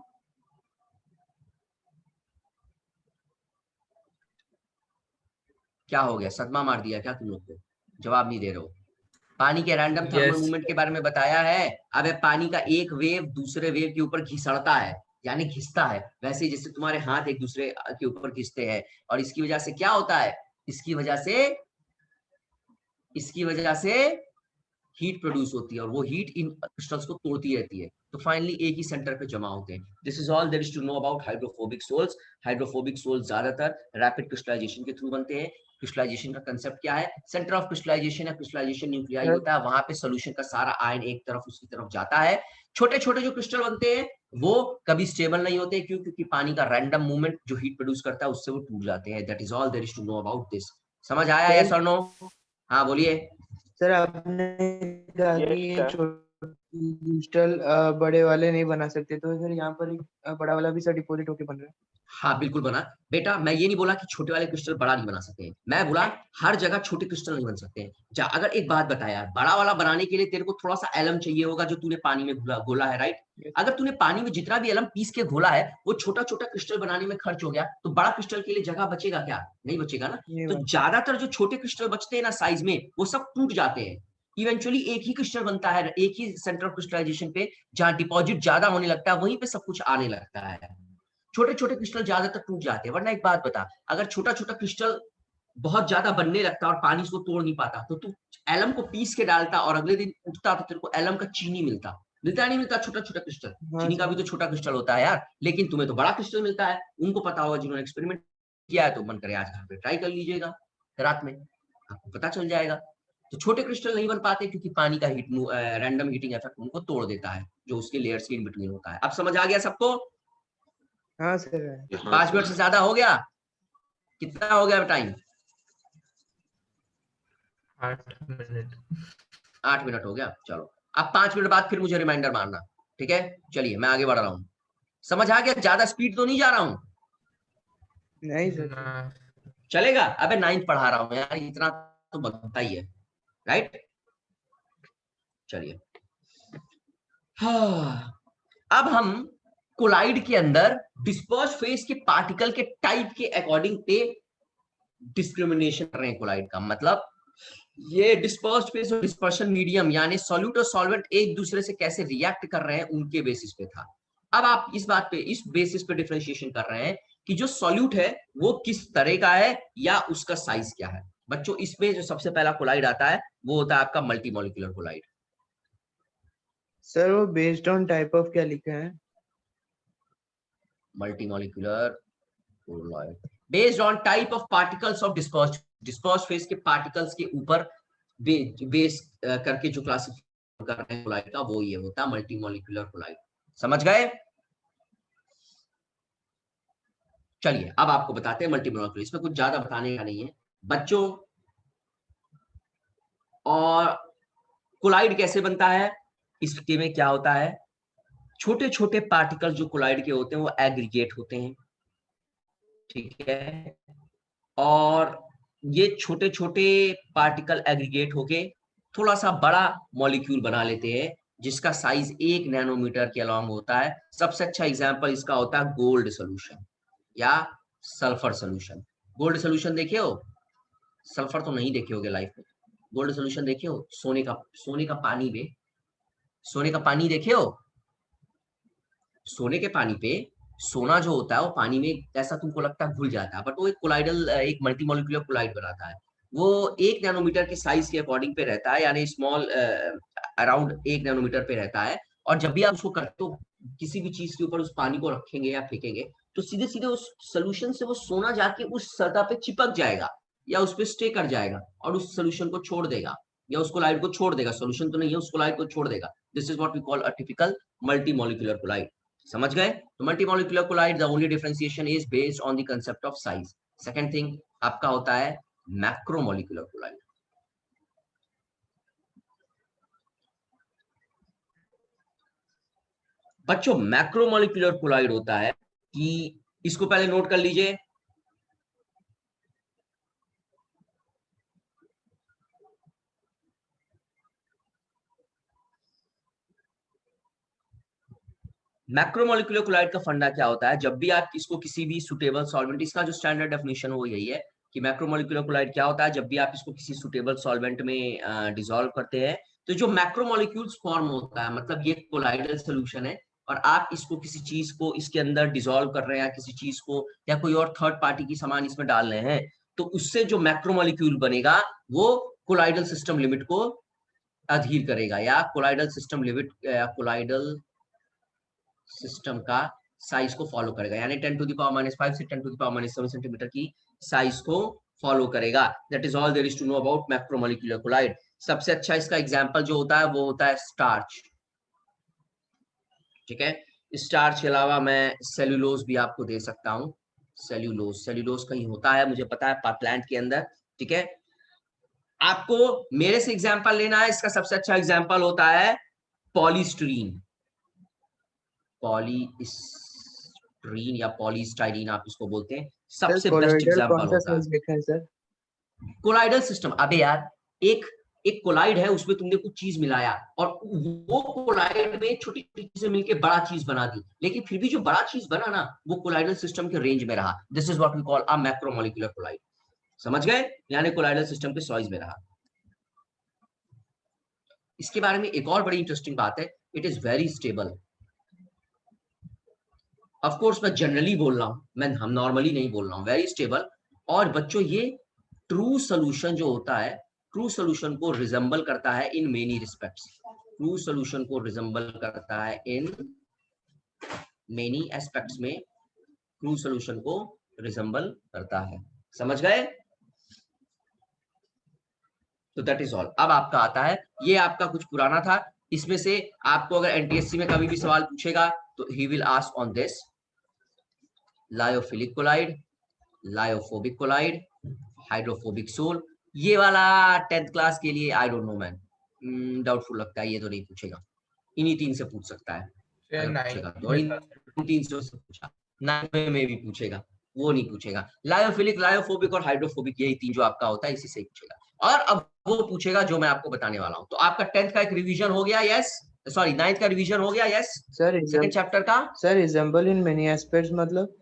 क्या हो गया, सदमा मार दिया क्या तुम लोग को? जवाब नहीं दे रहे हो। पानी के रैंडम थर्मल मूवमेंट के बारे में बताया है। अब पानी का एक वेव दूसरे वेव के ऊपर घिसड़ता है, यानी घिसता है, वैसे जैसे तुम्हारे हाथ एक दूसरे के ऊपर घिसते हैं। और इसकी वजह से क्या होता है? इसकी वजह से हीट प्रोड्यूस होती है, और वो हीट इन क्रिस्टल्स को तोड़ती रहती है, तो फाइनली एक ही सेंटर पे जमा होते हैं। This is all there is to know about hydrophobic sols. Hydrophobic sols ज्यादातर रैपिड क्रिस्टलाइजेशन के थ्रू बनते हैं। क्रिस्टलाइजेशन का कंसेप्ट क्या है? सेंटर ऑफ क्रिस्टलाइजेशन या क्रिस्टलाइजेशन न्यूक्लियाई होता है, वहां पे सॉल्यूशन का सारा आयन एक तरफ उसकी तरफ जाता है। छोटे छोटे जो क्रिस्टल बनते हैं वो कभी स्टेबल नहीं होते। क्यों? क्योंकि पानी का रैंडम मूवमेंट जो हीट प्रोड्यूस करता है उससे वो टूट जाते हैं। That is all there is to know about this. समझ आया? यस और नो? हाँ बोलिए सर। आपने कहा कि ये छोटे क्रिस्टल बड़े वाले नहीं बना सकते, तो सर यहाँ पर एक बड़ा वाला भी सर डिपॉजिट होके बन रहा है। हाँ बिल्कुल बना बेटा। मैं ये नहीं बोला कि छोटे वाले क्रिस्टल बड़ा नहीं बना सकते हैं, मैं बोला हर जगह छोटे क्रिस्टल नहीं बन सकते हैं। जा, अगर एक बात बताया, बड़ा वाला बनाने के लिए तेरे को थोड़ा सा एलम चाहिए होगा जो तूने पानी में घोला है, राइट? अगर तूने पानी में जितना भी एलम पीस के घोला है वो छोटा छोटा क्रिस्टल बनाने में खर्च हो गया, तो बड़ा क्रिस्टल के लिए जगह बचेगा क्या? नहीं बचेगा ना। तो ज्यादातर जो छोटे क्रिस्टल बचते हैं ना साइज में, वो सब टूट जाते हैं। इवेंचुअली एक ही क्रिस्टल बनता है, एक ही सेंटर ऑफ क्रिस्टलाइजेशन पे, जहां डिपॉजिट ज्यादा होने लगता है वहीं पे सब कुछ आने लगता है। छोटे छोटे क्रिस्टल ज्यादातर टूट जाते हैं। वरना एक बात बता, अगर छोटा छोटा क्रिस्टल बहुत ज्यादा बनने लगता और पानी उसको तोड़ नहीं पाता, तो तू एलम को पीस के डालता और अगले दिन उठता तो तेरे को एलम का चीनी मिलता नहीं मिलता? छोटा छोटा क्रिस्टल, चीनी का भी तो छोटा क्रिस्टल होता है यार, लेकिन तुम्हें तो बड़ा क्रिस्टल मिलता है। उनको पता होगा जिन्होंने एक्सपेरिमेंट किया है, तो मन करे आज घर पे ट्राई कर लीजिएगा, रात में आपको पता चल जाएगा। तो छोटे क्रिस्टल नहीं बन पाते क्योंकि पानी का हीट रैंडम हीटिंग इफेक्ट उनको तोड़ देता है, जो उसके लेयर्स के इन बिटवीन होता है। अब समझ आ गया सबको? हाँ सर। 5 मिनट से ज्यादा हो गया? कितना हो गया टाइम? 8 मिनट। 8 मिनट हो गया। चलो अब 5 मिनट बाद फिर मुझे रिमाइंडर मारना, ठीक है? चलिए मैं आगे बढ़ रहा हूँ। समझ आ गया? ज्यादा स्पीड तो नहीं जा रहा हूँ? नहीं सर। चलेगा? अबे 9th पढ़ा रहा हूँ यार, इतना तो बनता ही है, राइट? चलिए हाँ, अब हम कोलाइड के अंदर डिस्पर्स फेज के पार्टिकल के टाइप के अकॉर्डिंग पे डिस्क्रिमिनेशन कर रहे हैं। कोलाइड का मतलब ये डिस्पर्स्ड फेज और डिस्पर्शन मीडियम यानी सॉल्यूट और सॉल्वेंट एक दूसरे से कैसे रिएक्ट कर रहे हैं उनके बेसिस पे था। अब आप इस बात पे, इस बेसिस पे डिफरेंशिएशन कर रहे हैं कि जो सॉल्यूट है वो किस तरह का है या उसका साइज क्या है। बच्चों इसमें जो सबसे पहला कोलाइड आता है वो होता है आपका मल्टी मॉलिक्यूलर कोलाइड। सर वो बेस्ड ऑन टाइप ऑफ क्या लिखा है? Multi molecular colloid based on type of particles of dispersed phase के पार्टिकल्स के ऊपर बेस करके जो क्लासिफाई कर रहे हैं कोलाइड का, वो ये होता है मल्टी मॉलिक्यूलर कोलाइड। समझ गए? चलिए अब आपको बताते हैं मल्टी मॉलिक्यूलर। इसमें कुछ ज्यादा बताने का नहीं है बच्चों। और कोलाइड कैसे बनता है, इसके में क्या होता है, छोटे छोटे पार्टिकल जो कोलाइड के होते हैं वो एग्रीगेट होते हैं, ठीक है। और ये छोटे छोटे पार्टिकल एग्रीगेट होके थोड़ा सा बड़ा मॉलिक्यूल बना लेते हैं जिसका साइज 1 नैनोमीटर के अलॉन्ग होता है। सबसे अच्छा एग्जांपल इसका होता है गोल्ड सोल्यूशन या सल्फर सोल्यूशन। गोल्ड सोल्यूशन देखे हो? सल्फर तो नहीं देखे होगे लाइफ में। गोल्ड सोल्यूशन देखे हो? सोने का पानी में, सोने का पानी देखे हो? सोने के पानी पे सोना जो होता है वो पानी में ऐसा तुमको लगता है घुल जाता है, बट वो एक कोलाइडल, एक मल्टी मॉलिक्यूलर कोलाइड बनाता है। वो 1 नैनोमीटर के साइज के अकॉर्डिंग पे रहता है, यानी स्मॉल अराउंड 1 नैनोमीटर पे रहता है। और जब भी आप उसको करते हो किसी भी चीज के ऊपर उस पानी को रखेंगे या फेंकेंगे तो सीधे सीधे उस सोल्यूशन से वो सोना जाके उस सतह पे चिपक जाएगा या उस पे स्टे कर जाएगा और उस सोल्यूशन को छोड़ देगा या उस कोलाइड को छोड़ देगा। सोल्यूशन तो नहीं है, उस कोलाइड को छोड़ देगा। This is what we call a typical multi molecular colloid. समझ गए? तो multi molecular colloid the only differentiation is based on the concept of size. Second thing आपका होता है मैक्रो मॉलिक्यूलर कोलाइड। बच्चों मैक्रो मॉलिक्यूलर कोलाइड होता है कि इसको पहले नोट कर लीजिए। मैक्रोमोलिकुलर कोलाइड का फंडा क्या होता है, जब भी आप इसको किसी भी सुटेबल सॉल्वेंट, इसका जो स्टैंडर्ड डेफिनेशन वो यही है कि मैक्रोमोलिकुलर कोलाइड क्या होता है, जब भी आप इसको किसी सुटेबल सॉल्वेंट में डिसॉल्व करते हैं तो जो मैक्रोमोलिक्यूल्स फॉर्म होता है, मतलब ये कोलाइडल सोल्यूशन है और आप इसको किसी चीज को इसके अंदर डिसॉल्व कर रहे हैं या किसी चीज को या कोई और थर्ड पार्टी की सामान इसमें डाल रहे हैं, तो उससे जो मैक्रोमोलिक्यूल बनेगा वो कोलाइडल सिस्टम लिमिट को अधीर करेगा या colloidal system limit colloidal system का साइज को फॉलो करेगा, यानी 10 टू द पावर -5 से 10 टू द पावर -7 सेंटीमीटर की साइज को फॉलो करेगा। That is all there is to know about macromolecular colloid. सबसे अच्छा इसका एग्जांपल जो होता है वो होता है स्टार्च, ठीक है। स्टार्च के अलावा मैं सेल्यूलोज भी आपको दे सकता हूं। सेल्यूलोज कहीं होता है मुझे पता है प्लांट के अंदर, ठीक है। आपको मेरे से एग्जांपल लेना है, इसका सबसे अच्छा एग्जांपल होता है पॉलीस्टीरीन। पॉलीस्टीरीन या पॉलीस्टाइरीन आप इसको बोलते हैं, सबसे बेस्ट एग्जांपल होता है कोलाइडल सिस्टम। अबे यार एक कोलाइड है, उसमें तुमने कुछ चीज मिलाया और वो कोलाइड में छोटी छोटी चीजें मिलकर बड़ा चीज बना दी, लेकिन फिर भी जो बड़ा चीज बना ना वो कोलाइडल सिस्टम के रेंज में रहा। This is what we call a macromolecular colloid. समझ गए? यानी कोलाइडल सिस्टम के साइज में रहा। इसके बारे में एक और बड़ी इंटरेस्टिंग बात है, it is very stable. Of course मैं जनरली बोल रहा हूं, हम नॉर्मली नहीं बोल रहा हूं, वेरी स्टेबल। और बच्चों ये ट्रू सोल्यूशन जो होता है, ट्रू सोल्यूशन को रिजेंबल करता है in many respects. True solution को रिजेंबल करता है इन मेनी एस्पेक्ट्स में, ट्रू सोल्यूशन को रिजेंबल करता है। समझ गए? तो दैट इज ऑल। अब आपका आता है, ये आपका कुछ पुराना था, इसमें से आपको अगर एनटीएससी में कभी भी सवाल पूछेगा तो he will ask on this lyophilic colloid, lyophobic colloid, hydrophobic sol. ये वाला 10th क्लास के लिए I don't know man, doubtful लगता है, ये तो नहीं पूछेगा। इन्हीं 3 से पूछ सकता है, पूछेगा तो इन 3 से पूछा, 9 में भी पूछेगा, वो नहीं पूछेगा। लायोफिलिक, लायोफोबिक और हाइड्रोफोबिक, यही 3 जो आपका होता है इसी से पूछेगा। और अब वो पूछेगा जो मैं आपको बताने वाला हूं। तो आपका 10th का एक रिवीजन हो गया, यस, सॉरी 9th का रिवीजन हो गया, यस सर। सेकंड चैप्टर का। Sir resemble in many aspects मतलब?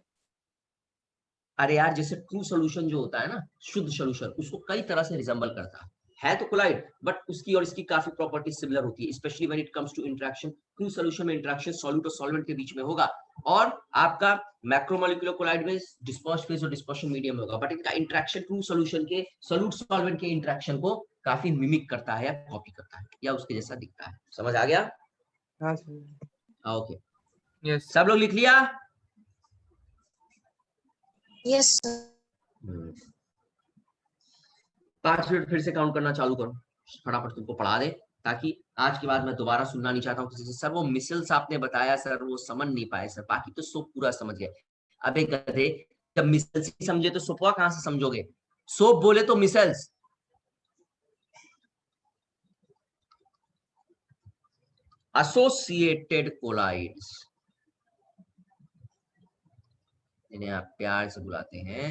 अरे यार जैसे ट्रू सोल्यूशन जो होता है ना, शुद्ध सोल्यूशन, उसको कई तरह से रिजेंबल करता है तो कोलाइड, बट उसकी और इसकी काफी प्रॉपर्टीज सिमिलर होती है, specially when it comes to interaction. True solution में इंटरेक्शन सॉल्यूट और सॉल्वेंट के बीच में होगा, और आपका मैक्रोमोलिकुलर कोलाइड में डिस्पर्स फेज और डिस्पर्शन मीडियम होगा, बट इनका इंटरेक्शन ट्रू सॉल्यूशन के सॉल्यूट सॉल्वेंट के इंटरेक्शन को काफी मिमिक करता है या कॉपी करता है या उसके जैसा दिखता है। समझ आ गया? हाँ सर। ओके, यस सब लोग लिख लिया? Yes sir. 5 मिनट फिर से काउंट करना चालू करो, फटाफट तुमको पढ़ा दे, ताकि आज के बाद मैं दोबारा सुनना नहीं चाहता हूँ किसी से, सर वो मिसल्स आपने बताया सर वो समझ नहीं पाए सर, बाकी तो सोप पूरा समझ गए। अबे गधे, जब मिसल्स ही समझे तो सोपवा कहां से समझोगे? सोप बोले तो मिसल्स। एसोसिएटेड कोलाइड्स, इन्हें आप प्यार से बुलाते हैं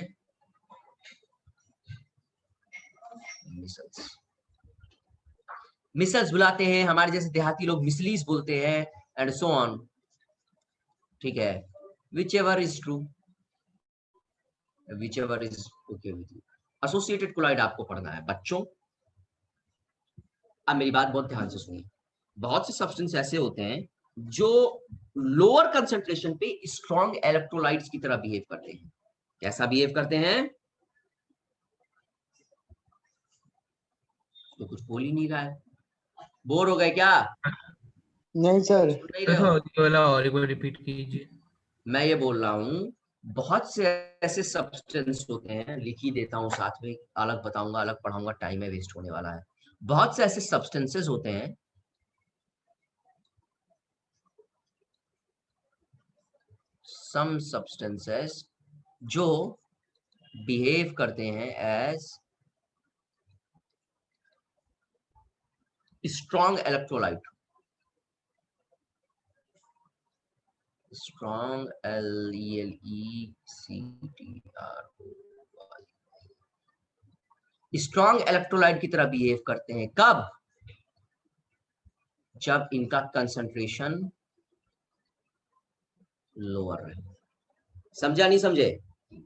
मिसल्स। मिसल्स बुलाते हैं, हमारे जैसे देहाती लोग मिसलीस बोलते हैं, एंड सो ऑन। ठीक है, whichever is true, whichever is okay with you। Associated colloid आपको पढ़ना है बच्चों। अब मेरी बात बहुत ध्यान से सुनिए, बहुत से सब्सटेंस ऐसे होते हैं जो लोअर कंसंट्रेशन पे स्ट्रॉन्ग इलेक्ट्रोलाइट्स की तरह बिहेव करते हैं। कैसा बिहेव करते हैं? तो कुछ बोल ही नहीं रहा है, बोर हो गए क्या? नहीं सर। सुन नहीं रहे हो? ये वाला और एक बार रिपीट कीजिए। मैं ये बोल रहा हूँ, बहुत से ऐसे सब्सटेंस होते हैं, लिख ही देता हूँ साथ में, अलग बताऊंगा अलग पढ़ाऊंगा, टाइम है वेस्ट होने वाला है। बहुत से ऐसे सब्सटेंसेस होते हैं सम सब्सटेंसेस जो बिहेव करते हैं as strong electrolyte, strong strong electrolyte की तरह बिहेव करते हैं। कब? जब इनका कंसंट्रेशन लोअर रहे। समझा नहीं समझे?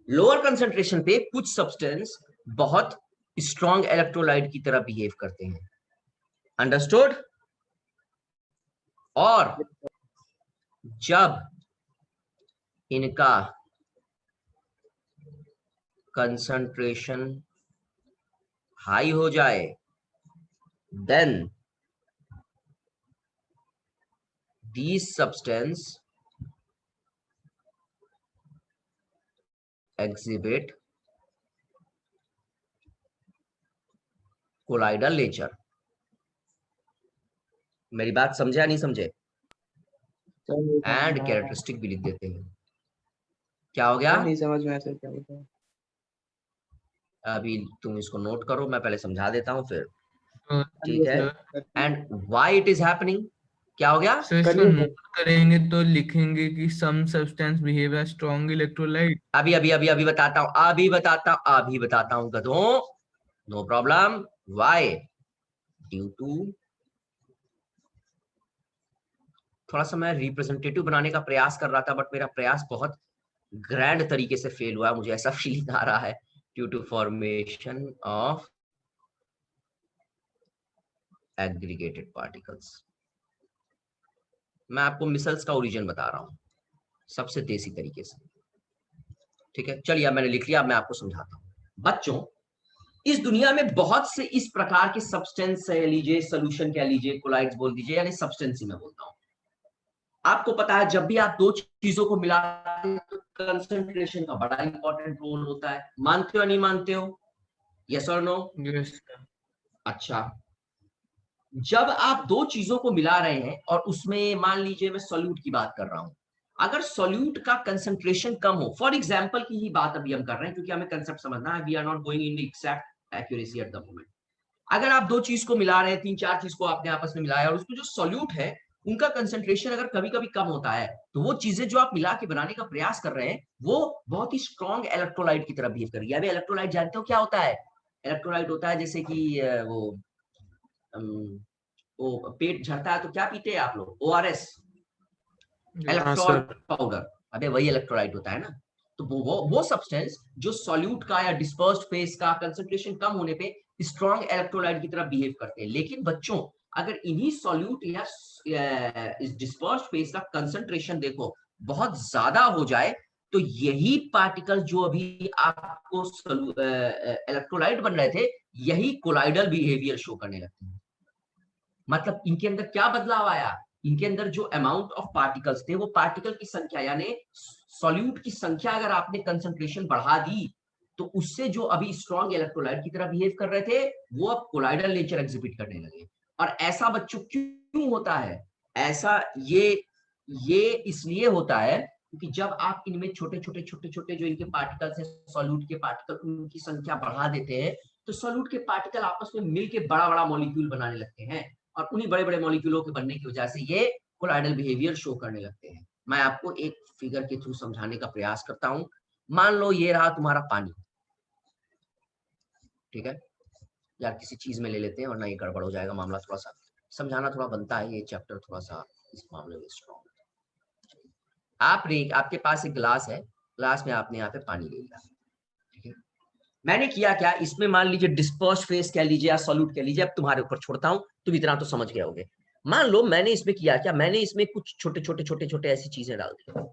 लोअर कंसंट्रेशन पे कुछ सब्सटेंस बहुत स्ट्रॉन्ग इलेक्ट्रोलाइट की तरह बिहेव करते हैं। अंडरस्टूड? और जब इनका कंसंट्रेशन हाई हो जाए, then these substance exhibit colloidal nature। मेरी बात समझे या नहीं समझे? एंड कैरेक्टरिस्टिक भी लिख देते हैं। क्या हो गया? नहीं समझ में आया सर क्या बताया। अभी तुम इसको नोट करो, मैं पहले समझा देता हूँ फिर। तो ठीक है, and why it is happening, क्या हो गया? सर इसको नोट करेंगे तो लिखेंगे कि some substance behave as strong electrolyte. अभी बताता हूँ गधों, no problem. Why? Due to, थोड़ा सा मैं रिप्रेजेंटेटिव बनाने का प्रयास कर रहा था, बट मेरा प्रयास बहुत ग्रैंड तरीके से फेल हुआ, मुझे ऐसा फीलिंग आ रहा है। Due to formation of aggregated particles. मैं आपको मिसल्स का ओरिजिन बता रहा हूं सबसे देसी तरीके से। ठीक है, चलिए अब मैंने लिख लिया, अब मैं आपको समझाता हूं। बच्चों, इस दुनिया में बहुत से इस प्रकार के सब्सटेंस कह लीजिए, सोल्यूशन कह लीजिए, कोलाइड्स बोल दीजिए, यानी सब्सटेंस ही मैं बोलता हूं। आपको पता है जब भी आप दो चीजों को मिलाते हैं तो कंसंट्रेशन का बड़ा इंपॉर्टेंट रोल होता है। मानते हो या नहीं मानते हो? यस और नो? यस। अच्छा, जब आप दो चीजों को मिला रहे हैं और उसमें मान लीजिए मैं सॉल्यूट की बात कर रहा हूं, अगर सॉल्यूट का कंसंट्रेशन कम हो, फॉर एग्जांपल की ही बात अभी हम कर रहे हैं क्योंकि हमें कंसेप्ट समझना है, we are not going in exact accuracy at the moment. अगर आप दो चीज को मिला रहे हैं, 3-4 चीज को आपने आपस में मिलाया और उसमें जो सॉल्यूट है उनका कंसंट्रेशन अगर कभी कभी कम होता है, तो वो चीजें जो आप मिला के बनाने का प्रयास कर रहे हैं वो बहुत ही स्ट्रॉन्ग इलेक्ट्रोलाइट की तरह बिहेव करेगी। अभी इलेक्ट्रोलाइट जानते हो क्या होता है? इलेक्ट्रोलाइट होता है जैसे कि वो पेट झड़ता है तो क्या पीते हैं आप लोग? ORS, Electral powder. अबे वही इलेक्ट्रोलाइट होता है ना। तो वो सब्सटेंस जो सॉल्यूट का या डिस्पर्स्ड फेज का कंसंट्रेशन कम होने पे स्ट्रॉन्ग इलेक्ट्रोलाइट की तरह बिहेव करते हैं। लेकिन बच्चों अगर इन्हीं सॉल्यूट या इस डिस्पर्स्ड फेज का कंसंट्रेशन देखो बहुत ज्यादा हो जाए तो यही पार्टिकल जो अभी आपको इलेक्ट्रोलाइट बन रहे थे यही कोलाइडल बिहेवियर शो करने लगते हैं। मतलब इनके अंदर क्या बदलाव आया, इनके अंदर जो अमाउंट ऑफ पार्टिकल्स थे वो पार्टिकल की संख्या यानी सॉल्यूट की संख्या अगर आपने कंसंट्रेशन बढ़ा दी तो उससे जो अभी स्ट्रॉन्ग इलेक्ट्रोलाइट की तरह बिहेव कर रहे थे वो अब कोलाइडल नेचर एग्जिबिट करने लगे। और ऐसा बच्चों क्यों होता है, ऐसा ये इसलिए होता है क्योंकि जब आप इनमें छोटे छोटे जो इनके पार्टिकल्स हैं सॉल्यूट के पार्टिकल उनकी संख्या बढ़ा देते हैं तो सॉल्यूट के पार्टिकल आपस में मिलकर बड़ा बड़ा मॉलिक्यूल बनाने लगते हैं और उन्हीं बड़े बड़े मॉलिक्यूलों के बनने की वजह से ये कोलाइडल बिहेवियर शो करने लगते हैं। मैं आपको एक फिगर के थ्रू समझाने का प्रयास करता हूं। मान लो ये रहा तुम्हारा पानी, ठीक है यार किसी चीज में ले लेते हैं वरना ये गड़बड़ हो जाएगा मामला, थोड़ा सा समझाना थोड़ा बनता है, ये चैप्टर थोड़ा सा इस मामले में स्ट्रॉन्ग। आपके पास एक गिलास है, गिलास में आपने यहाँ पे पानी ले लिया, ठीक है। मैंने किया क्या, इसमें मान लीजिए डिस्पर्स्ड फेज कह लीजिए या सॉल्यूट कह लीजिए, अब तुम्हारे ऊपर छोड़ता हूं, तुम इतना तो समझ गए होगे। मान लो मैंने इसमें किया क्या, मैंने इसमें कुछ छोटे छोटे ऐसी चीजें डाल दी।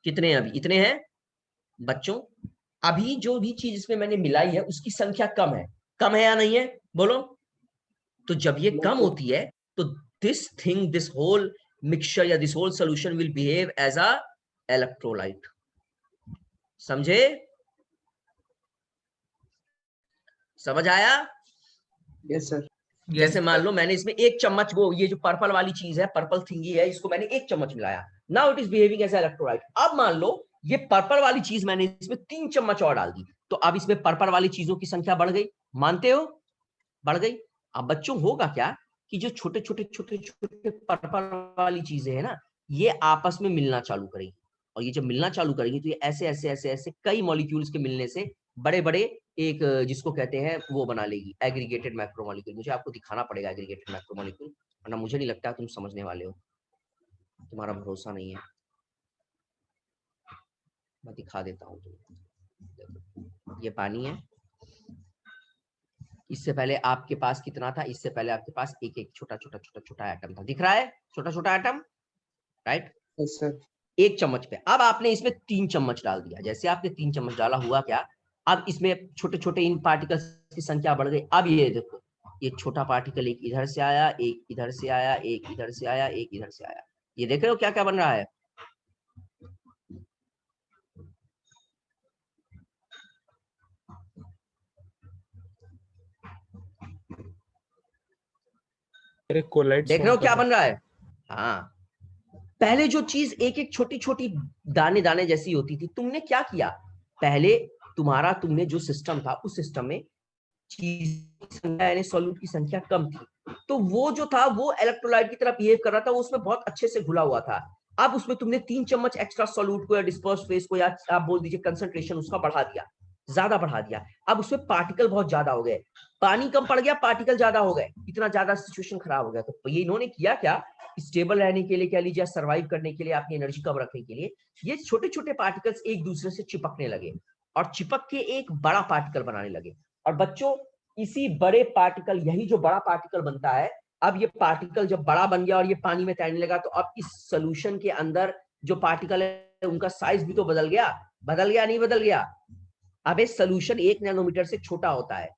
कितने अभी इतने हैं बच्चों, अभी जो भी चीज इसमें मैंने मिलाई है उसकी संख्या कम है या नहीं है बोलो। तो जब ये कम होती है तो दिस होल मिक्सचर या this whole solution will behave as a electrolyte. समझे, समझ आया? Yes sir. जैसे मान लो मैंने इसमें एक चम्मच, वो ये जो पर्पल वाली चीज है, पर्पल थिंगी है, इसको मैंने एक चम्मच मिलाया, now it is behaving as electrolyte. अब मान लो ये पर्पल वाली चीज मैंने इसमें 3 चम्मच और डाल दी, तो अब इसमें पर्पल वाली चीजों की संख्या बढ़ गई, मानते हो? बढ़ गई। अब बच्चों होगा क्या कि जो छोटे छोटे पर्पल वाली चीजें है ना, ये आपस में मिलना चालू करेगी, और ये जब मिलना चालू करेगी तो ये ऐसे कई मॉलिक्यूल्स के मिलने से बड़े बड़े एक जिसको कहते हैं वो बना लेगी, एग्रीगेटेड मैक्रोमोलिक्यूल। मुझे आपको दिखाना पड़ेगा एग्रीगेटेड मैक्रोमोलिक्यूल, वरना मुझे नहीं लगता तुम समझने वाले हो, तुम्हारा भरोसा नहीं है। मैं दिखा देता हूँ तुम्हें। ये पानी है, इससे पहले आपके पास कितना था, इससे पहले आपके पास एक छोटा एटम था, दिख रहा है छोटा एटम, राइट? Yes sir. 1 चम्मच पे अब आपने इसमें 3 चम्मच डाल दिया। जैसे आपने 3 चम्मच डाला, हुआ क्या, अब इसमें छोटे छोटे इन पार्टिकल्स की संख्या बढ़ गई। अब ये देखो, ये छोटा पार्टिकल एक इधर से आया, एक इधर से आया, एक इधर से आया, एक इधर से आया, ये देख रहे हो क्या क्या बन रहा है। देख रहे हो क्या बन रहा है? हाँ, पहले जो चीज एक एक छोटी छोटी दाने दाने जैसी होती थी, तुमने क्या किया, पहले तुमने जो सिस्टम था उस सिस्टम में चीज यानी सॉल्यूट की संख्या कम थी, तो वो जो था वो इलेक्ट्रोलाइट की तरह बिहेव कर रहा था, वो उसमें बहुत अच्छे से घुला हुआ था। अब उसमें तुमने 3 चम्मच एक्स्ट्रा सॉल्यूट को या डिस्पर्स्ड फेज को या आप बोल दीजिए कंसंट्रेशन उसका बढ़ा दिया, ज्यादा बढ़ा दिया। अब उसमें पार्टिकल बहुत ज्यादा हो गए, पानी कम पड़ गया, पार्टिकल ज्यादा हो गए, इतना ज्यादा सिचुएशन खराब हो गया। तो ये इन्होंने किया क्या, स्टेबल रहने के लिए कह लीजिए, सर्वाइव करने के लिए, अपनी एनर्जी कम रखने के लिए, ये छोटे छोटे पार्टिकल्स एक दूसरे से चिपकने लगे और चिपक के एक बड़ा पार्टिकल बनाने लगे। और बच्चों इसी बड़े पार्टिकल, यही जो बड़ा पार्टिकल बनता है, अब ये पार्टिकल जब बड़ा बन गया और ये पानी में तैरने लगा, तो अब इस सोल्यूशन के अंदर जो पार्टिकल है उनका साइज भी तो बदल गया नहीं बदल गया। अब ये सोल्यूशन 1 नैनोमीटर से छोटा होता है,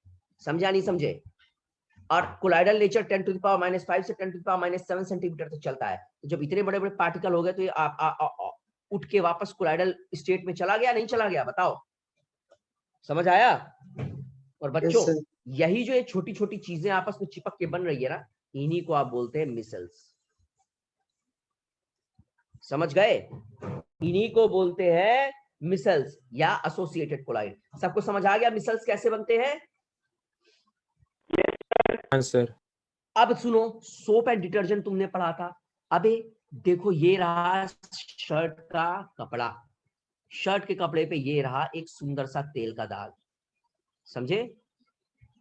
समझा नहीं समझे? और कोलाइडल नेचर 10⁻⁵ से 10⁻⁷ सेंटीमीटर तक चलता है। तो जब इतने बड़े बड़े पार्टिकल हो गए तो ये उठ के वापस कोलाइडल स्टेट में चला गया, नहीं चला गया, बताओ, समझ आया? और बच्चों यही जो ये छोटी छोटी चीजें आपस में चिपक के बन रही है ना, इन्हीं को आप बोलते हैं मिसल्स। समझ गए? इन्हीं को बोलते हैं मिसल्स या एसोसिएटेड कोलाइड। सबको समझ आ गया मिसल्स कैसे बनते हैं? सर अब सुनो, सोप एंड डिटर्जेंट तुमने पढ़ा था। अबे देखो, ये रहा शर्ट का कपड़ा, शर्ट के कपड़े पे ये रहा एक सुंदर सा तेल का दाग, समझे?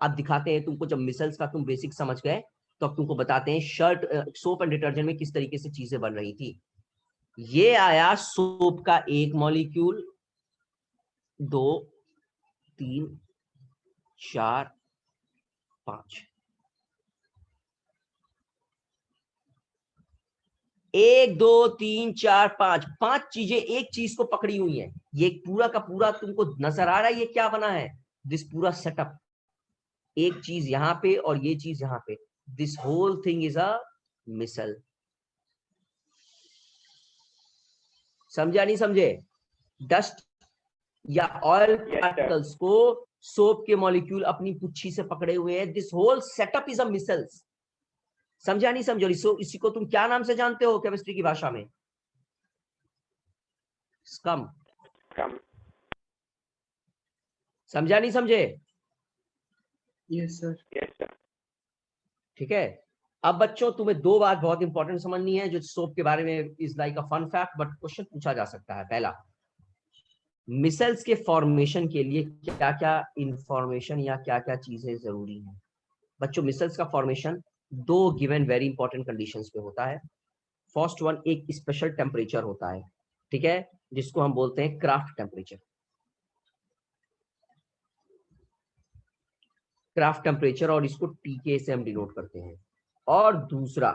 अब दिखाते हैं तुमको, जब मिसल्स का तुम बेसिक समझ गए तो अब तुमको बताते हैं सोप एंड डिटर्जेंट में किस तरीके से चीजें बन रही थी। ये आया सोप का एक मॉलिक्यूल, 2 3 4 5। 1 2 3 4 5, 5 चीजें एक चीज को पकड़ी हुई हैं। ये पूरा का पूरा तुमको नजर आ रहा है ये क्या बना है? दिस पूरा सेटअप, एक चीज यहाँ पे और ये चीज यहाँ पे, this whole thing is a micelle. समझा नहीं समझे? डस्ट या ऑयल पार्टिकल्स को सोप के मॉलिक्यूल अपनी पुच्छी से पकड़े हुए हैं। This whole setup is a micelles. समझा नहीं समझो? इसी को तुम क्या नाम से जानते हो केमिस्ट्री की भाषा में? स्कम। समझा नहीं समझे? Yes sir. ठीक है। अब बच्चों तुम्हें दो बात बहुत इंपॉर्टेंट समझनी है जो सोप के बारे में is like a fun fact, but question पूछा जा सकता है। पहला, मिसल्स के फॉर्मेशन के लिए क्या क्या इंफॉर्मेशन या क्या क्या चीजें जरूरी हैं? बच्चों मिसल्स का फॉर्मेशन दो गिवन वेरी इंपॉर्टेंट कंडीशंस पे होता है। फर्स्ट वन, एक स्पेशल टेम्परेचर होता है, ठीक है, जिसको हम बोलते हैं क्राफ्ट टेम्परेचर। क्राफ्ट टेम्परेचर, और इसको टीके से हम डिनोट करते हैं। और दूसरा,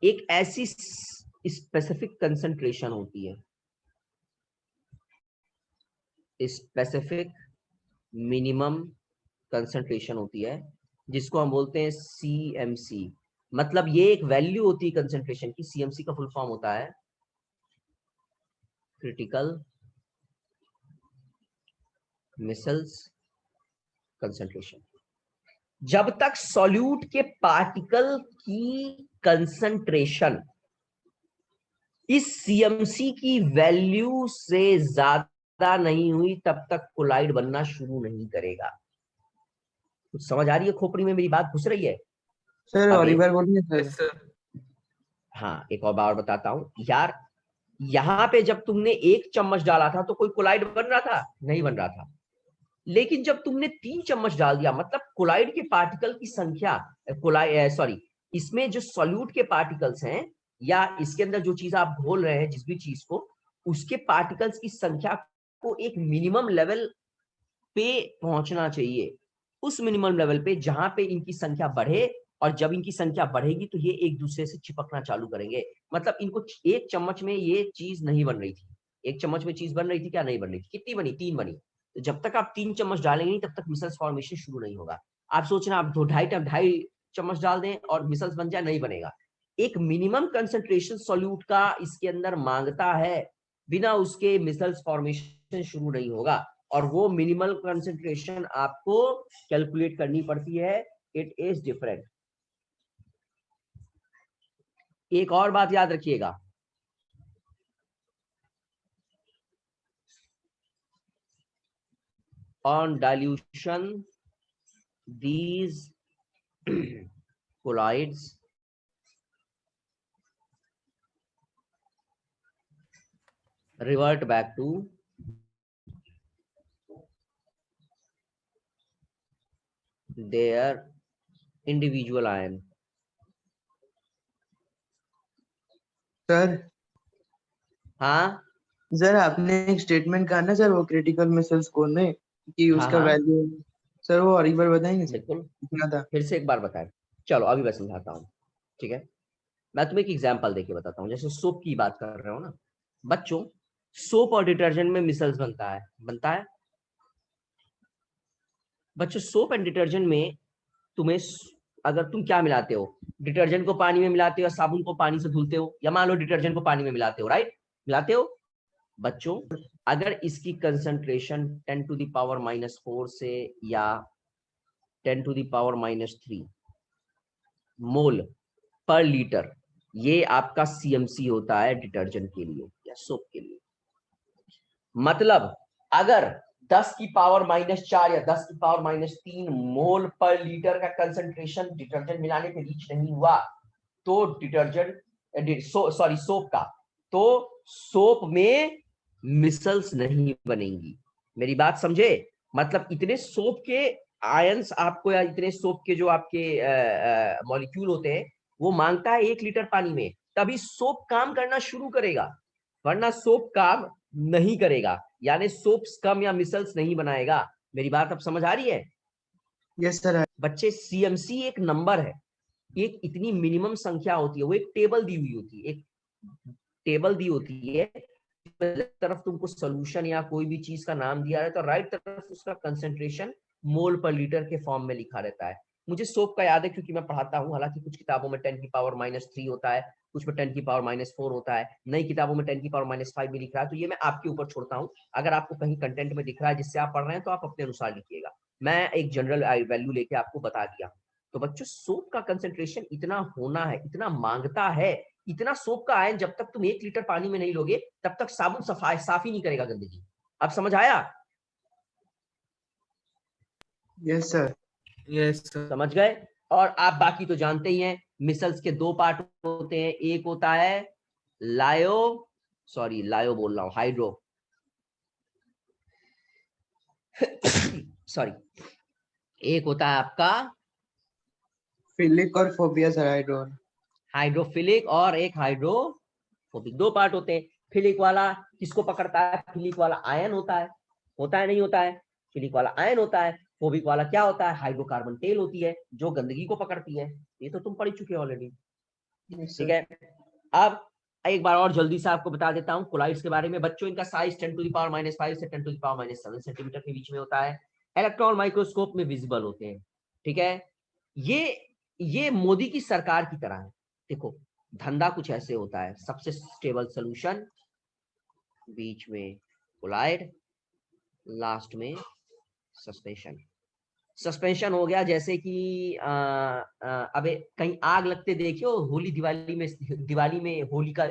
एक ऐसी स्पेसिफिक कंसंट्रेशन होती है, स्पेसिफिक मिनिमम कंसंट्रेशन होती है, जिसको हम बोलते हैं CMC। मतलब ये एक वैल्यू होती है कंसंट्रेशन की। CMC का फुल फॉर्म होता है क्रिटिकल मिसल्स कंसंट्रेशन। जब तक सॉल्यूट के पार्टिकल की कंसंट्रेशन इस CMC की वैल्यू से ज्यादा नहीं हुई तब तक कोलाइड बनना शुरू नहीं करेगा। कुछ समझ आ रही है? खोपड़ी में मेरी बात घुस रही है? सर और एक बार बोलिए यस सर। सर। हाँ, एक और बार बताता हूं यार। यहाँ पे जब तुमने 1 चम्मच डाला था तो कोई कोलाइड बन रहा था? नहीं बन रहा था। लेकिन जब तुमने 3 चम्मच डाल दिया, मतलब कोलाइड के पार्टिकल की संख्या, इसमें जो सॉल्यूट के पार्टिकल्स हैं या इसके अंदर जो चीज आप घोल रहे हैं, जिस भी चीज को, उसके पार्टिकल्स की संख्या को एक मिनिमम लेवल पे पहुंचना चाहिए। उस मिनिमम लेवल पे जहां पे इनकी संख्या बढ़े, और जब इनकी संख्या बढ़ेगी तो ये एक दूसरे से चिपकना चालू करेंगे। मतलब इनको 1 चम्मच में ये चीज नहीं बन रही थी। 1 चम्मच में चीज बन रही थी क्या? नहीं बन रही थी। कितनी बनी? 3 बनी। तो जब तक आप 3 चम्मच डालेंगे नहीं तब तक मिसल्स फॉर्मेशन शुरू नहीं होगा। आप सोचना आप 2.5 चम्मच डाल दें और मिसल्स बन जाए, नहीं बनेगा। एक मिनिमम कंसंट्रेशन सॉल्यूट का इसके अंदर मांगता है, बिना उसके मिसल्स फॉर्मेशन शुरू नहीं होगा। और वो मिनिमल कंसंट्रेशन आपको कैलकुलेट करनी पड़ती है। It is different. एक और बात याद रखिएगा, on dilution these colloids revert back to their individual ion। Sir हाँ सर आपने एक स्टेटमेंट कहा ना सर, वो क्रिटिकल मिसल्स कोड में कि हाँ, उसका हाँ। वैल्यू, सर वो और एक बार बताएंगे सर? बिल्कुल, कितना था? फिर से एक बार बताएं। चलो अभी मैं समझाता हूँ, ठीक है। मैं तुम्हें एक एग्जांपल देके बताता हूँ। जैसे सोप की बात कर रहे हो ना बच्चों, सोप और डिटर्जेंट में मिसल्स बनता है बच्चों। सोप एंड डिटर्जेंट में तुम्हें, अगर तुम क्या मिलाते हो, डिटर्जेंट को पानी में मिलाते हो या साबुन को पानी से धुलते हो, या मान लो डिटर्जेंट को पानी में मिलाते हो, राइट? मिलाते हो बच्चों। अगर इसकी कंसंट्रेशन 10 टू द पावर -4 से या 10 टू द पावर -3 मोल पर लीटर, ये आपका CMC होता है डिटर्जेंट के लिए या सोप के लिए। मतलब अगर 10 की पावर -4 या 10 की पावर -3 मोल पर लीटर का कंसंट्रेशन डिटर्जेंट मिलाने पे रीच नहीं हुआ तो सोप का, तो सोप में मिसल्स नहीं बनेंगी। मेरी बात समझे? मतलब इतने सोप के आयंस आपको, या इतने सोप के जो आपके मॉलिक्यूल होते हैं, वो मांगता है 1 लीटर पानी में, तभी सोप काम करना शुरू करेगा, वरना सोप काम नहीं करेगा। यानी सोप कम या मिसल्स नहीं बनाएगा। मेरी बात अब समझ आ रही है? Yes sir. बच्चे CMC एक नंबर है, एक इतनी मिनिमम संख्या होती है, वो एक टेबल दी हुई होती है, एक टेबल दी होती है, तरफ तुमको सोल्यूशन या कोई भी चीज का नाम दिया है तो राइट तरफ उसका कंसेंट्रेशन मोल पर लीटर के फॉर्म में लिखा रहता है। मुझे सोप का याद है क्योंकि मैं पढ़ाता हूँ, हालांकि कुछ किताबों में 10 की पावर -3 होता है, कुछ में 10 की पावर -4 होता है, नई किताबों में 10 की पावर -5 भी लिख रहा है, तो ये मैं आपके ऊपर छोड़ता हूँ। अगर आपको कहीं कंटेंट में दिख रहा है जिससे आप पढ़ रहे हैं तो आप अपने अनुसार लिखिएगा, मैं एक जनरल वैल्यू लेके आपको बता दिया। तो बच्चों सोप का कंसेंट्रेशन इतना होना है, इतना मांगता है, इतना सोप का आयन जब तक तुम 1 लीटर पानी में नहीं लोगे तब तक साबुन साफ ही नहीं करेगा गंदगी। अब समझ आया? Yes sir. Yes sir. समझ गए? और आप बाकी तो जानते ही हैं, मिसल्स के 2 पार्ट होते हैं, एक होता है लायो बोल रहा हूं, हाइड्रो सॉरी, एक होता है आपका फिलिक और फोबिया सर, हाइड्रोफिलिक और एक हाइड्रोफोबिक, 2 पार्ट होते हैं। फिलिक वाला किसको पकड़ता है? फिलिक वाला आयन होता है नहीं होता है? फिलिक वाला आयन होता है। फोबिक वाला क्या होता है? हाइड्रोकार्बन टेल होती है जो गंदगी को पकड़ती है। ये तो तुम पढ़ चुके हो ऑलरेडी, ठीक है। अब एक बार और जल्दी से आपको बता देता हूँ कोलाइड्स के बारे में। बच्चों इनका साइज 10⁻⁵ से 10⁻⁷ सेंटीमीटर के बीच में होता है। इलेक्ट्रॉन माइक्रोस्कोप में विजिबल होते हैं, ठीक है। ये मोदी की सरकार की तरह है। देखो धंधा कुछ ऐसे होता है, सबसे स्टेबल सॉल्यूशन, बीच में कोलाइड, लास्ट में सस्पेंशन हो गया। जैसे कि अबे कहीं आग लगते देखियो, दिवाली में होलिका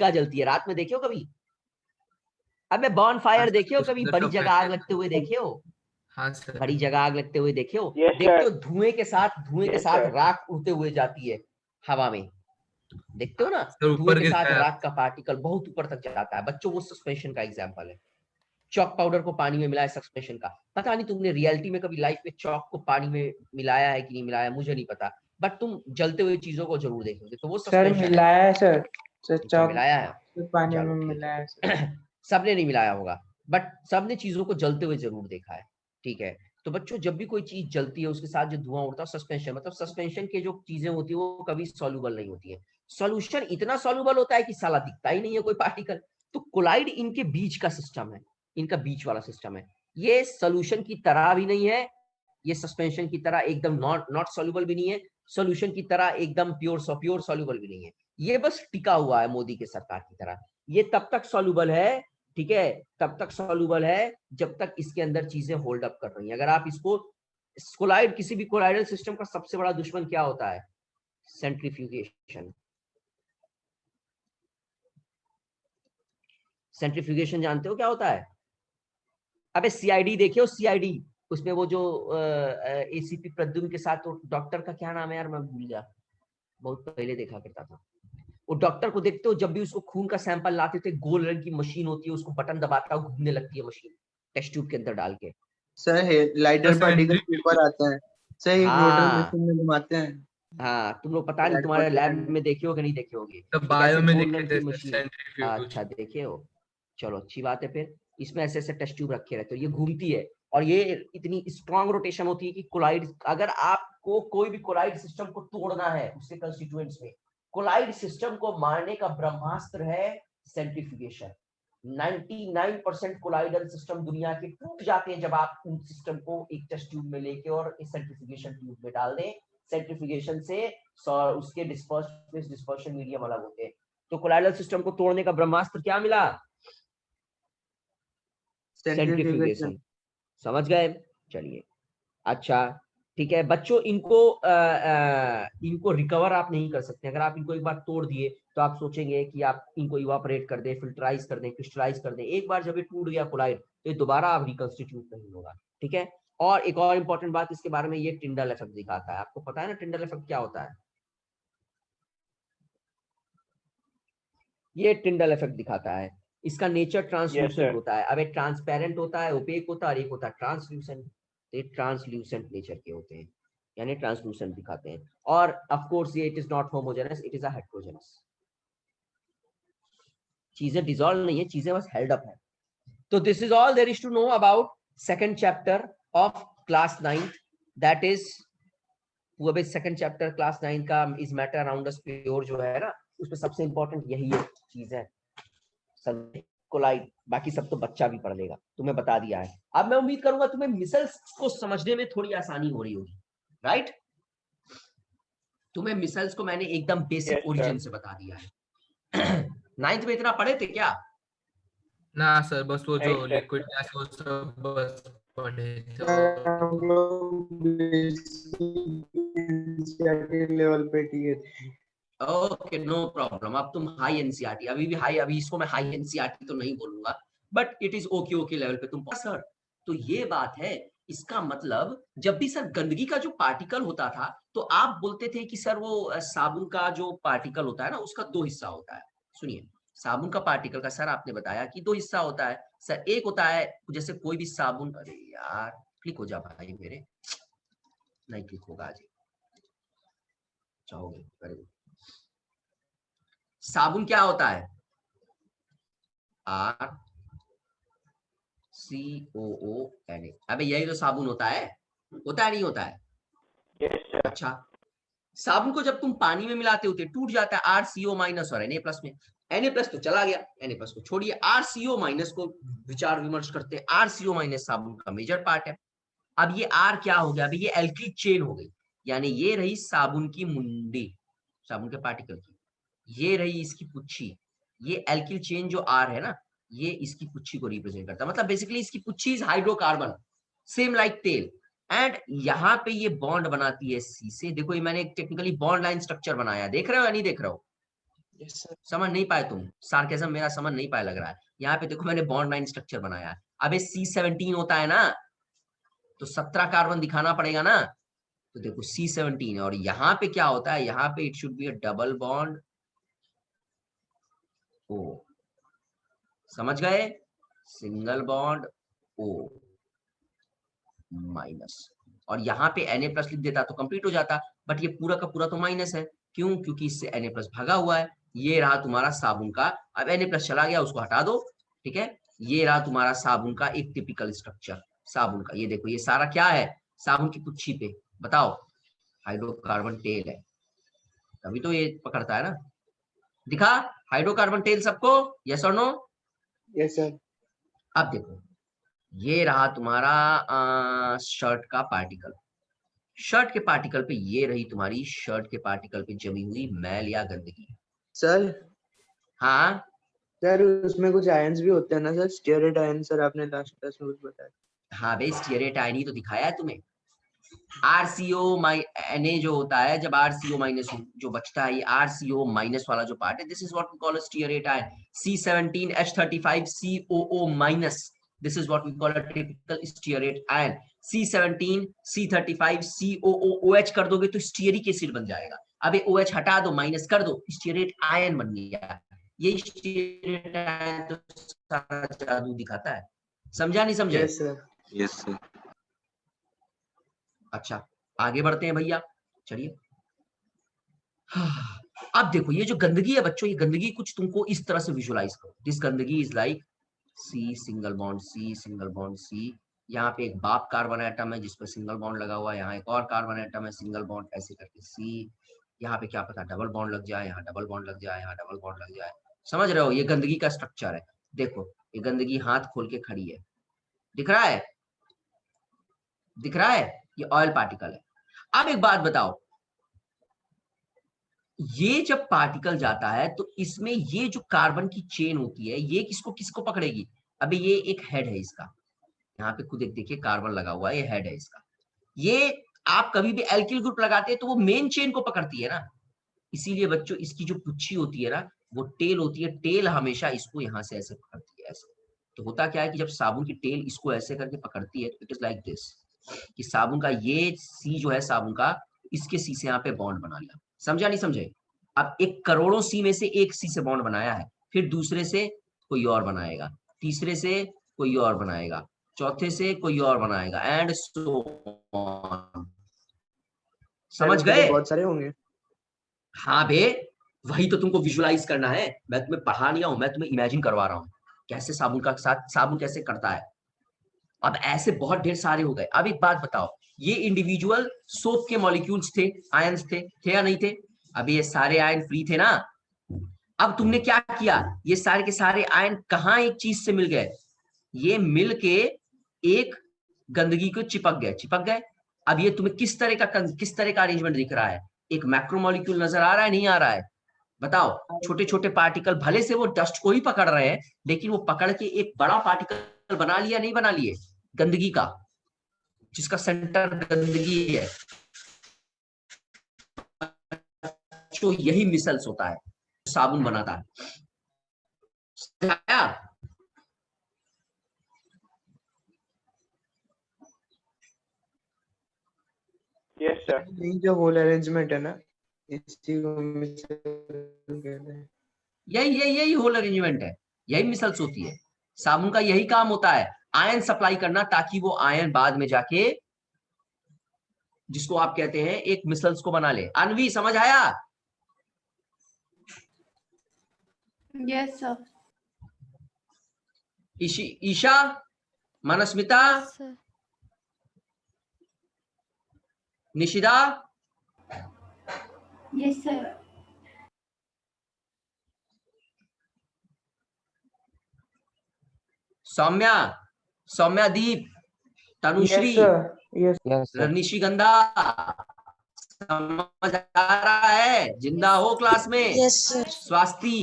जलती है रात में, देखियो कभी? अबे बॉन फायर देखियो कभी? बड़ी जगह आग लगते हुए देखियो? हाँ सर। बड़ी जगह आग लगते हुए देखियो? Yes, देखते हो sir. धुएं के साथ sir. राख उड़ते हुए जाती है हवा में, देखते हो ना? सर, ऊपर धुएं के गिरता साथ है। राख का पार्टिकल बहुत ऊपर तक जाता है। बच्चों वो सस्पेंशन का एग्जांपल है। चॉक पाउडर को पानी में मिलाया, सस्पेंशन का। पता नहीं तुमने रियलिटी में कभी लाइफ में चॉक को पानी में मिलाया है कि नहीं मिलाया, मुझे नहीं पता, बट तुम जलते हुए चीजों को जरूर देखोगे, तो वो सर सस्पेंशन मिलाया है सर। अच्छा, मिलाया है, पानी चलो में ठीक मिलाया है सर। है। सबने नहीं मिलाया होगा, बट सबने चीजों को जलते हुए जरूर देखा है, ठीक है। तो बच्चों जब भी कोई चीज जलती है उसके साथ जो धुआं उड़ता है, सस्पेंशन, मतलब सस्पेंशन के जो चीजें होती है वो कभी सॉल्युबल नहीं होती है। सॉल्यूशन इतना सॉल्युबल होता है कि साला दिखता ही नहीं है कोई पार्टिकल। तो कोलाइड इनके बीच का सिस्टम है, इनका बीच वाला सिस्टम है। ये सॉल्यूशन की तरह भी नहीं है, ये सस्पेंशन की तरह एकदम नॉट सॉल्युबल भी नहीं है, सॉल्यूशन की तरह एकदम प्योर सॉल्युबल भी नहीं है। ये बस टिका हुआ है मोदी के सरकार की तरह। ये तब तक सॉल्युबल है, ठीक है, तब तक सॉल्युबल है जब तक इसके अंदर चीजें होल्ड अप कर रही हैं। अगर आप इसको कोलाइड, किसी भी कोलाइडल सिस्टम का सबसे बड़ा दुश्मन क्या होता है? सेंट्रीफ्यूगेशन। सेंट्रीफ्यूगेशन जानते हो क्या होता है? अबे सीआईडी देखियो, सीआईडी, उसमें वो जो एसीपी प्रद्युम्न के साथ, तो डॉक्टर का क्या नाम है यार, मैं भूल गया, बहुत पहले देखा करता था। वो डॉक्टर को देखते हो, जब भी उसको खून का सैंपल लाते थे, गोल रंग की मशीन होती है, उसको बटन दबाता है, घूमने लगती है मशीन, टेस्ट ट्यूब के अंदर डाल के। सर लाइटर पार्टिकल ऊपर आता है सर, एक रोटर हाँ मशीन में घुमाते हैं। हाँ, तुम लोग पता नहीं तुम्हारे लैब में देखे हो कि नहीं देखे होगे, तो एक बायो ऐसे में गोल देखे रंग थे की मशीन। सेंट्रीफ्यूज। अच्छा देखे हो, चलो अच्छी बात है। फिर इसमें ऐसे ऐसे टेस्ट ट्यूब रखे रहते हो, ये घूमती है और ये इतनी स्ट्रॉन्ग रोटेशन होती है कि कोलाइड, अगर आपको कोई भी कोलाइड सिस्टम को तोड़ना है उसके कंस्टिट्यूएंट्स में, कोलाइड सिस्टम को मारने का ब्रह्मास्त्र है सेंट्रीफ्यूगेशन। 99% कोलाइडल सिस्टम दुनिया के टूट जाते हैं जब आप उन सिस्टम को एक टेस्ट ट्यूब में लेके और इस सेंट्रीफ्यूगेशन ट्यूब में डाल दें। सेंट्रीफ्यूगेशन से उसके डिस्पर्शन मीडियम अलग होते हैं। तो कोलाइडल सिस्टम को तोड़ने का ब्रह्मास्त्र क्या मिला? सेंट्रीफ्यूगेशन। समझ गए? चलिए अच्छा ठीक है बच्चों, इनको रिकवर आप नहीं कर सकते। अगर आप इनको एक बार तोड़ दिए तो आप सोचेंगे कि आप इनको इवापोरेट कर दें, फिल्टराइज कर दें, क्रिस्टलाइज कर दें। एक बार जब ये टूट गया कोलाइड तो ये दोबारा आप रिकंस्टिट्यूट नहीं होगा, ठीक है। और एक और इंपॉर्टेंट बात इसके बारे में, ये टिंडल इफेक्ट दिखाता है। आपको पता है ना टिंडल इफेक्ट क्या होता है? ये टिंडल इफेक्ट दिखाता है। इसका नेचर ट्रांसलूसेंट होता है। अब एक ट्रांसपेरेंट होता है, ओपेक होता है, और एक होता है ट्रांसल्यूसेंट। ये ट्रांसल्यूसेंट नेचर के होते हैं, यानी ट्रांसलूसेंट दिखाते हैं। और ऑफ कोर्स ये it is not homogeneous, it is a heterogeneous. चीजें डिसॉल्व नहीं है, चीजें बस हेल्ड अप है। तो this is all there is to know about second chapter of class 9, that is पूरे सेकंड चैप्टर क्लास 9 का is matter around us pure जो है ना, उसमें सबसे इंपॉर्टेंट यही चीज है कोलाइड, बाकी सब तो बच्चा भी पढ़ लेगा, तुम्हें बता दिया है। अब मैं उम्मीद करूंगा तुम्हें मिसल्स को समझने में थोड़ी आसानी हो रही होगी, राइट? तुम्हें मिसल्स को मैंने एकदम बेसिक ओरिजिन से बता दिया है। 9th में इतना पढ़े थे क्या? ना सर, बस वो जो लिक्विड गैस वो सब बस पढ़े थे। हम लोग लेवल पे किए थे। Okay, no problem. अब तुम हाई एनसीईआरटी, अभी भी हाई, अभी इसको मैं हाई एनसीईआरटी तो नहीं बोलूंगा, but it is okay okay level पे तुम। सर तो ये बात है, इसका मतलब जब भी सर गंदगी का जो पार्टिकल होता था तो आप बोलते थे कि सर वो साबुन का जो पार्टिकल होता है ना, उसका 2 हिस्सा होता है। सुनिए, साबुन का पार्टिकल का सर आपने बताया कि 2 हिस्सा होता है सर। एक होता है जैसे कोई भी साबुन, अरे यार क्लिक हो जा भाई मेरे, नहीं क्लिक होगा आज, चाहोगे वेरी गुड। साबुन क्या होता है? RCOONA। अबे यही तो साबुन होता है नहीं होता है? अच्छा, साबुन को जब तुम पानी में मिलाते होते टूट जाता है RCO- और Na+ में। Na+ तो चला गया, Na+ को छोड़िए, RCO- को विचार विमर्श करते हैं। RCO- साबुन का मेजर पार्ट है। अब ये R क्या हो गया? अभी ये एल्किल चेन हो गई, यानी ये रही साबुन की मुंडी, साबुन के पार्टिकल की, ये रही इसकी पुच्छी। ये एल्किल चेन जो R है ना, ये इसकी पुच्छी को रिप्रेजेंट करता है। मतलब बेसिकली इसकी पुच्छी इज हाइड्रोकार्बन, सेम लाइक तेल, एंड यहाँ पे ये बॉन्ड बनाती है C से। देखो ये मैंने एक टेक्निकली बॉन्ड लाइन स्ट्रक्चर बनाया, देख रहे हो या नहीं देख रहे हो? समझ नहीं पाए तुम? सार्केज्म मेरा समझ नहीं पाए लग रहा है। यहाँ पे देखो मैंने बॉन्ड लाइन स्ट्रक्चर बनाया है। अब ये C17 होता है ना, तो 17 कार्बन दिखाना पड़ेगा ना, तो देखो C17 है। और यहाँ पे क्या होता है? यहाँ पे it should be a double bond O, समझ गए? सिंगल बॉन्ड O माइनस, और यहाँ पे Na+ लिख देता तो कंप्लीट हो जाता, बट ये पूरा का पूरा तो माइनस है। क्यों? क्योंकि इससे Na+ भागा हुआ है। ये रहा तुम्हारा साबुन का, अब Na+ चला गया, उसको हटा दो, ठीक है? ये रहा तुम्हारा साबुन का एक टिपिकल स्ट्रक्चर साबुन का। ये देखो ये सारा क्या है? साबुन की पुच्छी पे बताओ, हाइड्रोकार्बन टेल है, तभी तो ये पकड़ता है ना। दिखा हाइड्रोकार्बन टेल सबको? यस और नो? Yes sir. अब देखो ये रहा तुम्हारा शर्ट का पार्टिकल। शर्ट के पार्टिकल पे ये रही तुम्हारी शर्ट के पार्टिकल पे जमी हुई मैल या गंदगी। सर हाँ सर उसमें कुछ आयंस भी होते हैं ना सर, स्टीयरेट आयन, सर आपने लास्ट क्लास में कुछ बताया। हाँ भाई, स्टीयरेट आयन ही तो दिखाया है तुम्हें। RCO- जो होता है, जब RCO- जो बचता है, ये RCO- वाला जो पार्ट है, this is what we call a stearate ion. C17H35COO-, this is what we call a typical stearate ion। C17 C35 COOOH कर दोगे तो स्टीयरिक एसिड बन जाएगा। अब ये OH हटा दो, माइनस कर दो, स्टीयरेट आयन बन गया। ये स्टीयरेट आयन तो सारा जादू दिखाता है। समझा नहीं समझे? Yes sir. Yes sir. अच्छा आगे बढ़ते हैं भैया, चलिए। अब देखो ये जो गंदगी है बच्चों, ये गंदगी कुछ तुमको इस तरह से विजुअलाइज करो। दिस गंदगी is like C single bond C single bond C। यहाँ पे एक बाप कार्बन एटम है जिस पर सिंगल बॉन्ड लगा हुआ है, यहाँ एक और कार्बन एटम है सिंगल बॉन्ड, ऐसे करके C। यहाँ पे क्या पता डबल बॉन्ड लग जाए, यहाँ डबल बॉन्ड लग जाए, यहाँ डबल बॉन्ड लग जाए। समझ रहे हो? ये गंदगी का स्ट्रक्चर है। देखो ये गंदगी हाथ खोल के खड़ी है, दिख रहा है? दिख रहा है? ये ऑयल पार्टिकल है। अब एक बात बताओ, ये जब पार्टिकल जाता है तो इसमें ये जो कार्बन की चेन होती है, ये किसको किसको पकड़ेगी? अभी ये एक हेड है इसका, यहाँ पे खुद एक देखिए कार्बन लगा हुआ है, ये हेड है इसका। ये आप कभी भी एल्किल ग्रुप लगाते हैं तो वो मेन चेन को पकड़ती है ना, इसीलिए बच्चों इसकी जो पुच्छी होती है ना, वो टेल होती है। टेल हमेशा इसको यहाँ से ऐसे पकड़ती है, ऐसे। तो होता क्या है कि जब साबुन की टेल इसको ऐसे करके पकड़ती है, इट इज लाइक दिस, कि साबुन का ये C जो है साबुन का, इसके C से यहाँ पे बॉन्ड बना लिया। समझा नहीं समझे? अब एक करोड़ों C में से एक C से बॉन्ड बनाया है, फिर दूसरे से कोई और बनाएगा, तीसरे से कोई और बनाएगा, चौथे से कोई और बनाएगा, एंड सो ऑन। समझ गए? बहुत सारे होंगे। हाँ बे, वही तो तुमको विजुअलाइज करना है। मैं तुम्हें पढ़ा नहीं रहा हूं, मैं तुम्हें इमेजिन करवा रहा हूं कैसे साबुन का साथ साबुन कैसे करता है। अब ऐसे बहुत ढेर सारे हो गए। अब एक बात बताओ, ये इंडिविजुअल सोप के मॉलिक्यूल्स थे, आयंस थे या नहीं थे? अब ये सारे आयन फ्री थे ना। अब तुमने क्या किया, ये सारे के सारे आयन कहां एक चीज से मिल गए, ये मिल के एक गंदगी को चिपक गए। अब ये तुम्हें किस तरह का अरेंजमेंट दिख रहा है? एक मैक्रोमोलिक्यूल नजर आ रहा है, नहीं आ रहा है? बताओ। छोटे छोटे पार्टिकल भले से वो डस्ट को ही पकड़ रहे हैं, लेकिन वो पकड़ के एक बड़ा पार्टिकल बना लिया, नहीं बना लिए, गंदगी का, जिसका सेंटर गंदगी है। जो यही मिसल्स होता है, साबुन बनाता है। Yes sir. यही जो होल अरेंजमेंट है ना, इसी को मिसल कहते हैं। यही होल अरेंजमेंट है, यही मिसल्स होती है। साबुन का यही काम होता है, आयन सप्लाई करना, ताकि वो आयन बाद में जाके जिसको आप कहते हैं एक मिसल्स को बना ले। अनवी समझ आया? Yes sir. Isha, Manasmita, Nishida, yes sir. Saumya Deep, Tanushree, yes Nishigandha, समझ आ रहा है? जिंदा हो क्लास में? Yes sir. Swasthi,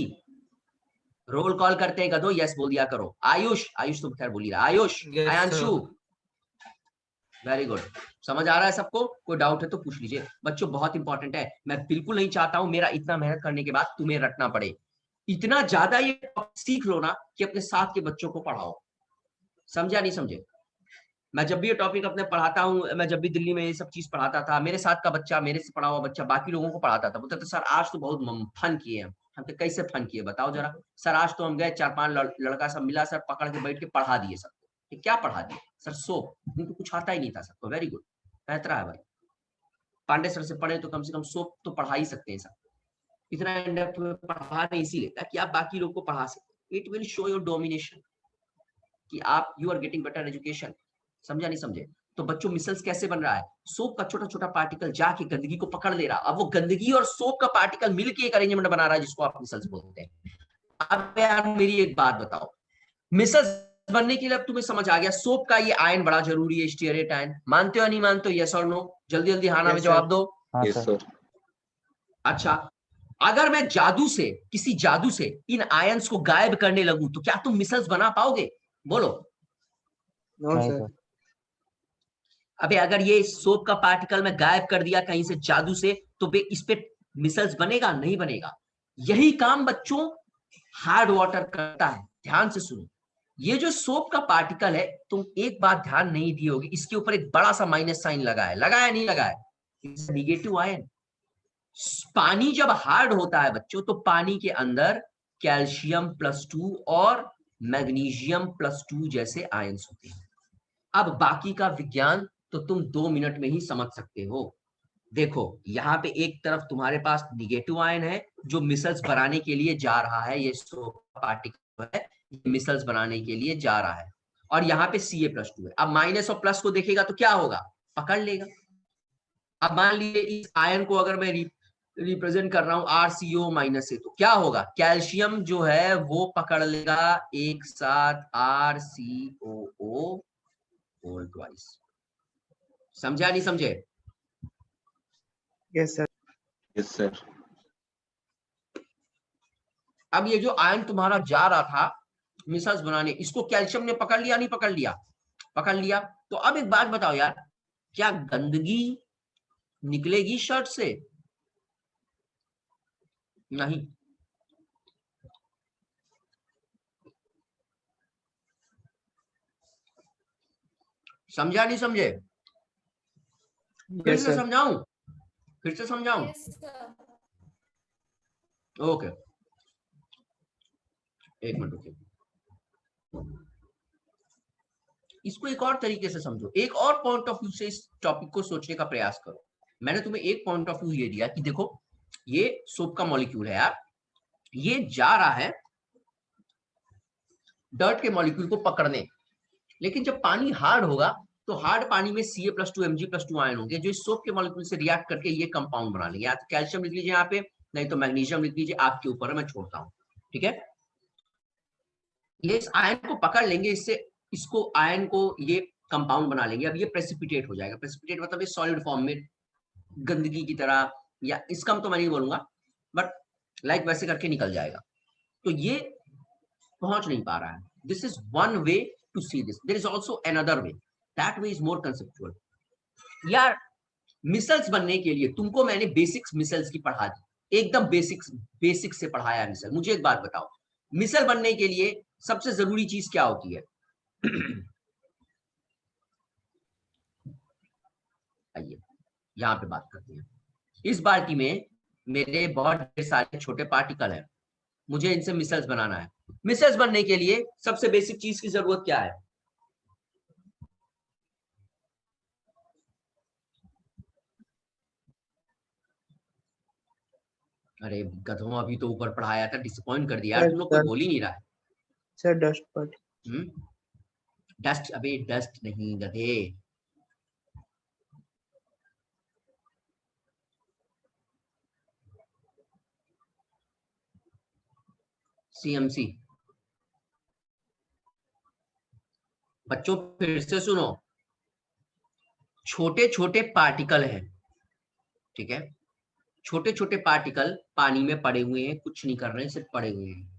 roll call करते हैं गधो, यस बोल दिया करो। आयुष तो खैर बोल ही रहा। Ayush, Yes, Ayanshu, very good. समझ आ रहा है सबको? कोई डाउट है तो पूछ लीजिए। बच्चों बहुत इंपॉर्टेंट है, मैं बिल्कुल नहीं चाहता हूं मेरा इतना मेहनत करने के बाद तुम्हें रटना पड़े। इतना ज्यादा ये सीख लो ना कि अपने साथ के बच्चों को पढ़ाओ। समझा नहीं समझे? मैं जब भी ये टॉपिक अपने पढ़ाता हूँ, मैं जब भी दिल्ली में ये सब चीज पढ़ाता था, मेरे साथ का बच्चा, मेरे से पढ़ा हुआ बच्चा बाकी लोगों को पढ़ाता था, बोलते थे सर आज तो बहुत फन किए हम तो कैसे फन किए बताओ जरा। सर आज तो हम गए 4-5 लड़का सब मिला, सर पकड़ के बैठ के पढ़ा दिए सबको। क्या पढ़ा दिए सर? सोप। उनको कुछ आता ही नहीं था सबको। वेरी गुड, बेहतर है भाई। पांडे सर से पढ़े तो कम से कम सोप तो पढ़ा ही सकते हैं सब। इतना इन डेप्थ में पढ़ा नहीं इसीलिए ताकि आप बाकी लोग को पढ़ा सके। It will show your domination कि आप you are getting better education. समझा नहीं समझे? तो बच्चों मिसल्स कैसे बन रहा है? सोप का छोटा छोटा पार्टिकल जाके गंदगी को पकड़ ले रहा, अब वो गंदगी और सोप का पार्टिकल मिलके एक अरेंजमेंट बना रहा है जिसको आप मिसल्स बोलते हैं। अब यार मेरी एक बात बताओ, मिसल्स बनने के लिए अब तुम्हें समझ आ गया सोप का ये आयन बड़ा जरूरी है, स्टीयरेट आयन। मानते हो या नहीं मानते हो? यस और नो? जल्दी जल्दी हाँ ना में जवाब दो। Yes sir. अच्छा, अगर मैं किसी जादू से इन आयंस को गायब करने लगूं तो क्या तुम मिसल्स बना पाओगे? बोलो। No sir. अबे अगर ये सोप का पार्टिकल मैं गायब कर दिया कहीं से जादू से, तो इस पे मिसल्स बनेगा? नहीं बनेगा। यही काम बच्चों हार्ड वाटर करता है। ध्यान से सुनो, ये जो सोप का पार्टिकल है, तुम एक बात ध्यान नहीं दी होगी, इसके ऊपर एक बड़ा सा माइनस साइन लगा है। लगाया नहीं लगाया? Negative ion. पानी जब हार्ड होता है बच्चों, तो पानी के अंदर कैल्शियम +2 और मैग्नीशियम +2 जैसे आयंस होते हैं। अब बाकी का विज्ञान तो तुम 2 मिनट में ही समझ सकते हो। देखो यहाँ पे एक तरफ तुम्हारे पास निगेटिव आयन है जो मिसल्स बनाने के लिए जा रहा है, ये पार्टिकल है, मिसल्स बनाने के लिए जा रहा है, और यहाँ पे Ca+2 है। अब माइनस और प्लस को देखेगा तो क्या होगा? पकड़ लेगा। अब मान लीजिए इस आयन को अगर मैं रिप्रेजेंट कर रहा हूं RCO- से, तो क्या होगा? कैल्शियम जो है वो पकड़ लेगा एक साथ RCOO होल ट्वाइस। समझा नहीं समझे? Yes sir. Yes sir. अब ये जो आयन तुम्हारा जा रहा था मिसल्स बनाने, इसको कैल्शियम ने पकड़ लिया नहीं पकड़ लिया? पकड़ लिया। तो अब एक बात बताओ यार, क्या गंदगी निकलेगी शर्ट से? नहीं। समझा नहीं समझे? फिर से समझाऊं? फिर से समझाऊं? ओके, एक मिनट रुकिए। इसको एक और तरीके से समझो, एक और पॉइंट ऑफ व्यू से इस टॉपिक को सोचने का प्रयास करो। मैंने तुम्हें एक पॉइंट ऑफ व्यू ये दिया कि देखो ये सोप का मॉलिक्यूल है यार, ये जा रहा है डर्ट के मॉलिक्यूल को पकड़ने, लेकिन जब पानी हार्ड होगा तो हार्ड पानी में Ca+2 Mg+2 आयन होंगे जो इस सोप के मॉलिक्यूल से रिएक्ट करके ये कंपाउंड बना लेंगे। या तो कैल्शियम लिख लीजिए यहाँ पे, नहीं तो मैग्नीशियम लिख लीजिए, आपके ऊपर है, मैं छोड़ता हूँ। ठीक है, ये इस आयन को पकड़ लेंगे, इससे इसको आयन को ये कंपाउंड बना लेंगे। अब ये प्रेसिपिटेट हो जाएगा। प्रेसिपिटेट मतलब ये सॉलिड फॉर्म में गंदगी की तरह, या इसका तो मैं नहीं बोलूंगा, बट लाइक वैसे करके निकल जाएगा। तो ये पहुंच नहीं पा रहा है। This is one way to see this. There is also another way, that way is more conceptual. यार मिसल्स बनने के लिए तुमको मैंने बेसिक्स मिसल्स की पढ़ा दी, एकदम बेसिक्स से पढ़ाया मिसल। मुझे एक बात बताओ, मिसल बनने के लिए सबसे जरूरी चीज क्या होती है? आइए यहां पे बात करते हैं। इस बाल्टी में मेरे बहुत ढेर सारे छोटे पार्टिकल हैं, मुझे इनसे मिसल्स बनाना है। मिसल्स बनने के लिए सबसे बेसिक चीज की जरूरत क्या है? अरे गधों, अभी तो ऊपर पढ़ाया था, डिसअपॉइंट कर दिया यार, तुम लोग कोई बोल ही नहीं रहा है। Sir dust particle. डस्ट? अबे डस्ट नहीं गधे, CMC। बच्चों फिर से सुनो, छोटे छोटे पार्टिकल हैं, ठीक है, छोटे छोटे पार्टिकल पानी में पड़े हुए हैं, कुछ नहीं कर रहे हैं, सिर्फ पड़े हुए हैं।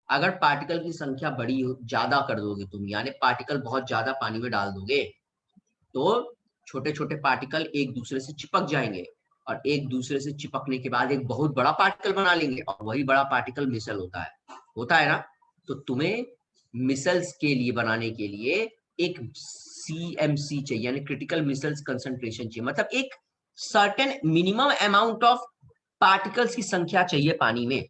अगर पार्टिकल की संख्या बड़ी ज्यादा कर दोगे तुम, यानी पार्टिकल बहुत ज्यादा पानी में डाल दोगे, तो छोटे छोटे पार्टिकल एक दूसरे से चिपक जाएंगे, और एक दूसरे से चिपकने के बाद एक बहुत बड़ा पार्टिकल बना लेंगे, और वही बड़ा पार्टिकल मिसल होता है ना। तो तुम्हें मिसल्स के लिए बनाने के लिए एक CMC चाहिए, यानी क्रिटिकल मिसल्स कंसंट्रेशन चाहिए, मतलब एक certain minimum amount of particles की संख्या चाहिए पानी में।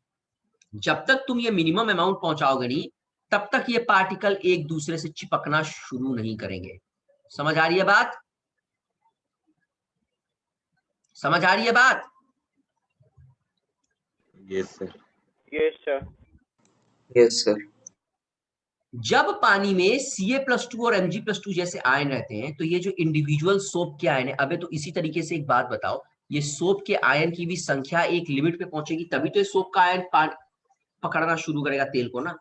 जब तक तुम ये मिनिमम अमाउंट पहुंचाओगे नहीं, तब तक ये पार्टिकल एक दूसरे से चिपकना शुरू नहीं करेंगे। समझ आ रही है बात? समझ आ रही है बात? Yes sir. Yes sir. जब पानी में Ca+2 और Mg+2 जैसे आयन रहते हैं, तो ये जो इंडिविजुअल सोप के आयन है, अबे तो इसी तरीके से एक बात बताओ, ये सोप के आयन की भी संख्या एक लिमिट पे पहुंचेगी, तभी तो ये सोप का आयन पकड़ना शुरू करेगा तेल को ना।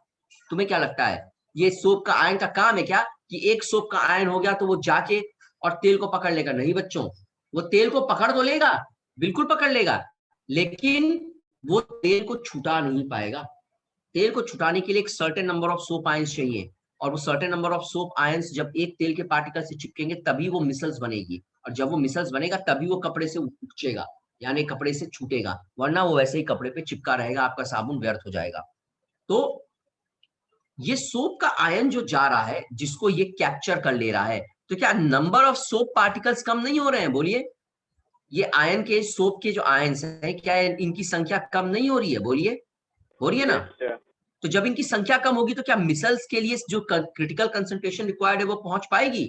तुम्हें क्या लगता है, ये सोप का आयन का काम है क्या कि एक सोप का आयन हो गया तो वो जाके और तेल को पकड़ लेगा? नहीं बच्चों, वो तेल को पकड़ तो लेगा, बिल्कुल पकड़ लेगा, लेकिन वो तेल को छुटा नहीं पाएगा। तेल को छुटाने के लिए एक certain number of soap ions चाहिए, और वो certain number of soap ions जब एक तेल के पार्टिकल से चिपकेंगे तभी वो मिसल्स बनेगी, और जब वो मिसल्स बनेगा तभी वो कपड़े से उपचेगा, यानी कपड़े से छूटेगा, वरना वो वैसे ही कपड़े पे चिपका रहेगा, आपका साबुन व्यर्थ हो जाएगा। तो ये सोप का आयन जो जा रहा है, जिसको ये कैप्चर कर ले रहा है, तो क्या नंबर ऑफ सोप पार्टिकल्स कम नहीं हो रहे हैं? बोलिए, ये आयन के सोप के जो आयन्स हैं, क्या इनकी संख्या कम नहीं हो रही है? बोलिए, हो रही है ना? तो जब इनकी संख्या कम होगी तो क्या मिसल्स के लिए जो क्रिटिकल कंसंट्रेशन रिक्वायर्ड है वो पहुंच पाएगी?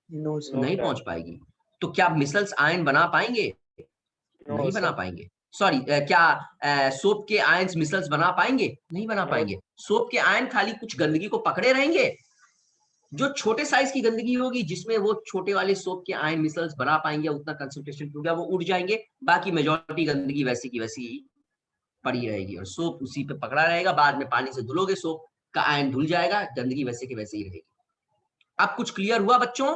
No sir. नहीं पहुंच पाएगी। तो क्या मिसल्स आयन बना पाएंगे? नहीं बना पाएंगे। सॉरी, क्या सोप के आयंस मिसल्स बना पाएंगे? नहीं बना पाएंगे। सोप के आयन खाली कुछ गंदगी को पकड़े रहेंगे, जो छोटे साइज की गंदगी होगी जिसमें वो छोटे वाले सोप के आयन मिसल्स बना पाएंगे, उतना कंसंट्रेशन टूट गया, वो उड़ जाएंगे, बाकी मेजॉरिटी गंदगी वैसी की वैसी पड़ी रहेगी, और सोप उसी पे पकड़ा रहेगा। बाद में पानी से धुलोगे, सोप का आयन धुल जाएगा, गंदगी वैसे की वैसे ही रहेगी। अब कुछ क्लियर हुआ बच्चों?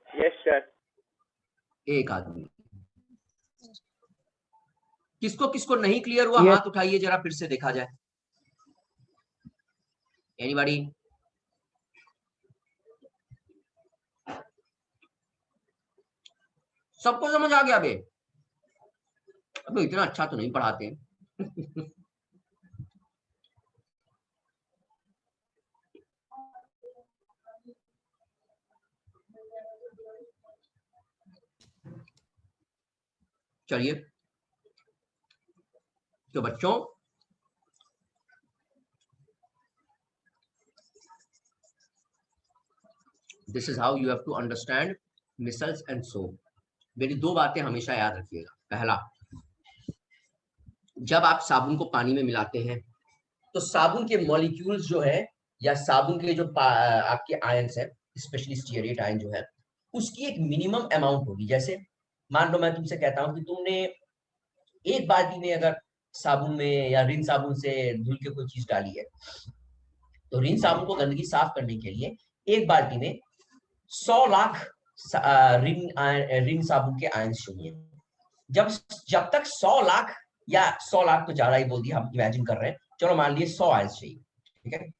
Yes sir. एक आदमी, किसको किसको नहीं क्लियर हुआ? हाथ उठाइए जरा, फिर से देखा जाए। एनीबॉडी? सबको समझ आ गया? अबे इतना अच्छा तो नहीं पढ़ाते हैं। चलिए, तो बच्चों this is how you have to understand micelles and soap. मेरी दो बातें हमेशा याद रखिएगा। पहला, जब आप साबुन को पानी में मिलाते हैं तो साबुन के मॉलिक्यूल्स जो है या साबुन के जो आपके आयंस है, स्पेशली स्टीयरेट आयन जो है, उसकी एक मिनिमम अमाउंट होगी। जैसे मान लो मैं तुमसे कहता हूँ कि तुमने एक बाल्टी में अगर साबुन में या रिन साबुन से धुल के कोई चीज डाली है, तो रिन साबुन को गंदगी साफ करने के लिए एक बाल्टी में 100 लाख रिन साबुन के आयंस चाहिए। जब तक 100 लाख या 100 लाख तो ज्यादा ही बोल दिया, हम इमेजिन कर रहे हैं, चलो मान लिए 100 आयंस चाहिए, ठीक है।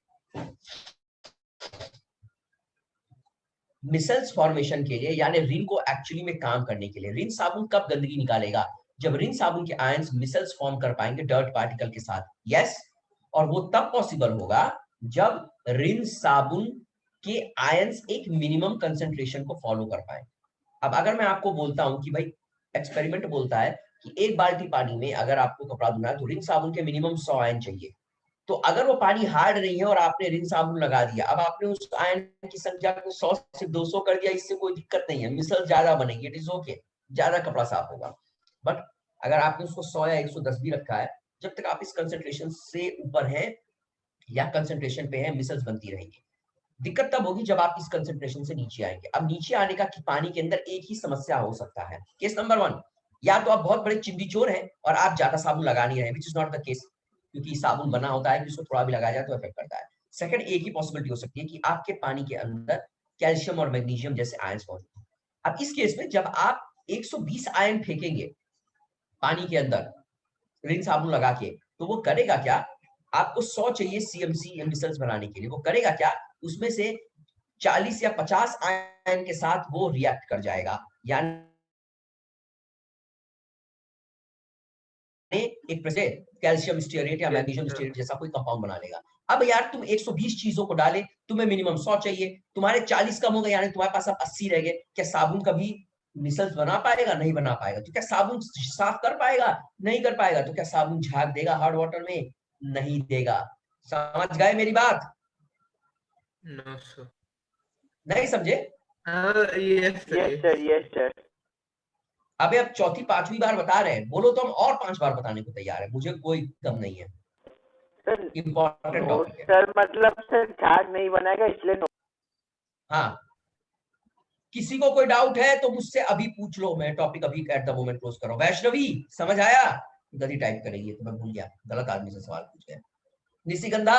मिसल्स फॉर्मेशन के लिए यानी रिन को एक्चुअली में काम करने के लिए, रिन साबुन कब गंदगी निकालेगा? जब रिन साबुन के आयंस मिसल्स फॉर्म कर पाएंगे डर्ट पार्टिकल के साथ, यस। और वो तब पॉसिबल होगा जब रिन साबुन के आयंस एक मिनिमम कंसंट्रेशन को फॉलो कर पाए। अब अगर मैं आपको बोलता हूं कि भाई एक्सपेरिमेंट बोलता है कि एक बाल्टी पानी में अगर आपको कपड़ा धोना है तो रिन साबुन के मिनिमम 100 आयन चाहिए, तो अगर वो पानी हार्ड नहीं है और आपने रिन साबुन लगा दिया, अब आपने उस आयन की संख्या को 100 से 200 कर दिया, इससे कोई दिक्कत नहीं है, मिसल ज्यादा बनेगी, इट इज ओके, ज्यादा कपड़ा साफ होगा। बट अगर आपने उसको 100 या 110 भी रखा है, जब तक आप इस कंसंट्रेशन से ऊपर हैं या कंसंट्रेशन पे है, मिसल्स बनती रहेंगी। दिक्कत तब होगी जब आप इस कंसंट्रेशन से नीचे आएंगे। अब नीचे आने का कि पानी के अंदर एक ही समस्या हो सकता है। केस नंबर 1, या तो आप बहुत बड़े चिंदी चोर हैं और आप ज्यादा साबुन लगा नहीं रहे, which is not the case, क्योंकि साबुन बना होता है कि उसको थोड़ा भी लगाया जाए तो इफेक्ट करता है। सेकंड, एक ही पॉसिबिलिटी हो सकती है कि आपके पानी के अंदर कैल्शियम और मैग्नीशियम जैसे आयंस मौजूद हैं। अब इस केस में जब आप 120 आयन फेंकेंगे पानी के अंदर रिन साबुन लगा के, तो वो करेगा क्या? आपको 100 चाहिए सीएमसी मिसल्स बनाने के लिए, वो करेगा क्या? उसमें से 40 या 50 आयन के साथ वो रिएक्ट कर जाएगा, यानी एक कैल्शियम स्टीयरेट या मैग्नीशियम स्टीयरेट जैसा कोई कंपाउंड बना लेगा। अब यार तुम 120 चीजों को डाले, तुम्हें मिनिमम 100 चाहिए, तुम्हारे 40 कम हो गए, यानी तुम्हारे पास अब 80 रह गए। क्या साबुन कभी मिसल्स बना पाएगा? नहीं बना पाएगा। तो क्या साबुन साफ कर पाएगा? नहीं कर पाएगा। तो क्या साबुन झाग देगा हार्ड वाटर में? नहीं देगा। समझ गए मेरी बात? No sir. नहीं समझे? Yes sir. Yes sir. अबे अब चौथी पांचवी बार बता रहे हैं, बोलो तो हम और 5 बार बताने को तैयार है, मुझे कोई दम नहीं है। सर इंपॉर्टेंट टॉपिक है। सर मतलब सर झाग नहीं बनाएगा इसलिए हाँ, किसी को कोई डाउट है तो मुझसे अभी पूछ लो, मैं टॉपिक अभी एट द मोमेंट क्लोज करो। वैष्णवी समझ आया? गलती टाइप करेगी तो मैं भूल गया, गलत आदमी से सवाल पूछ गया। निशिगंधा,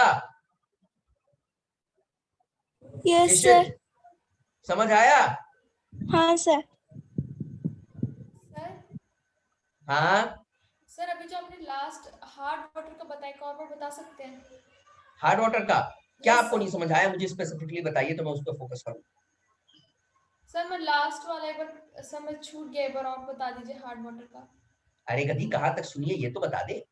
यस सर। समझ आया? हाँ सर। सर हाँ सर अभी जो आपने लास्ट हार्ड वाटर का बताया, एक और बार बता सकते हैं? हार्ड वाटर का क्या Yes, आपको sir. नहीं समझ आया? मुझे स्पेसिफिकली बताइए तो मैं उस पर फोकस करूं। सर मैं लास्ट वाला एक बार समय छूट गया, एक बार और बता दीजिए हार्ड वाटर का। अरे गधी, कहां तक सुनिए ये तो बता दे।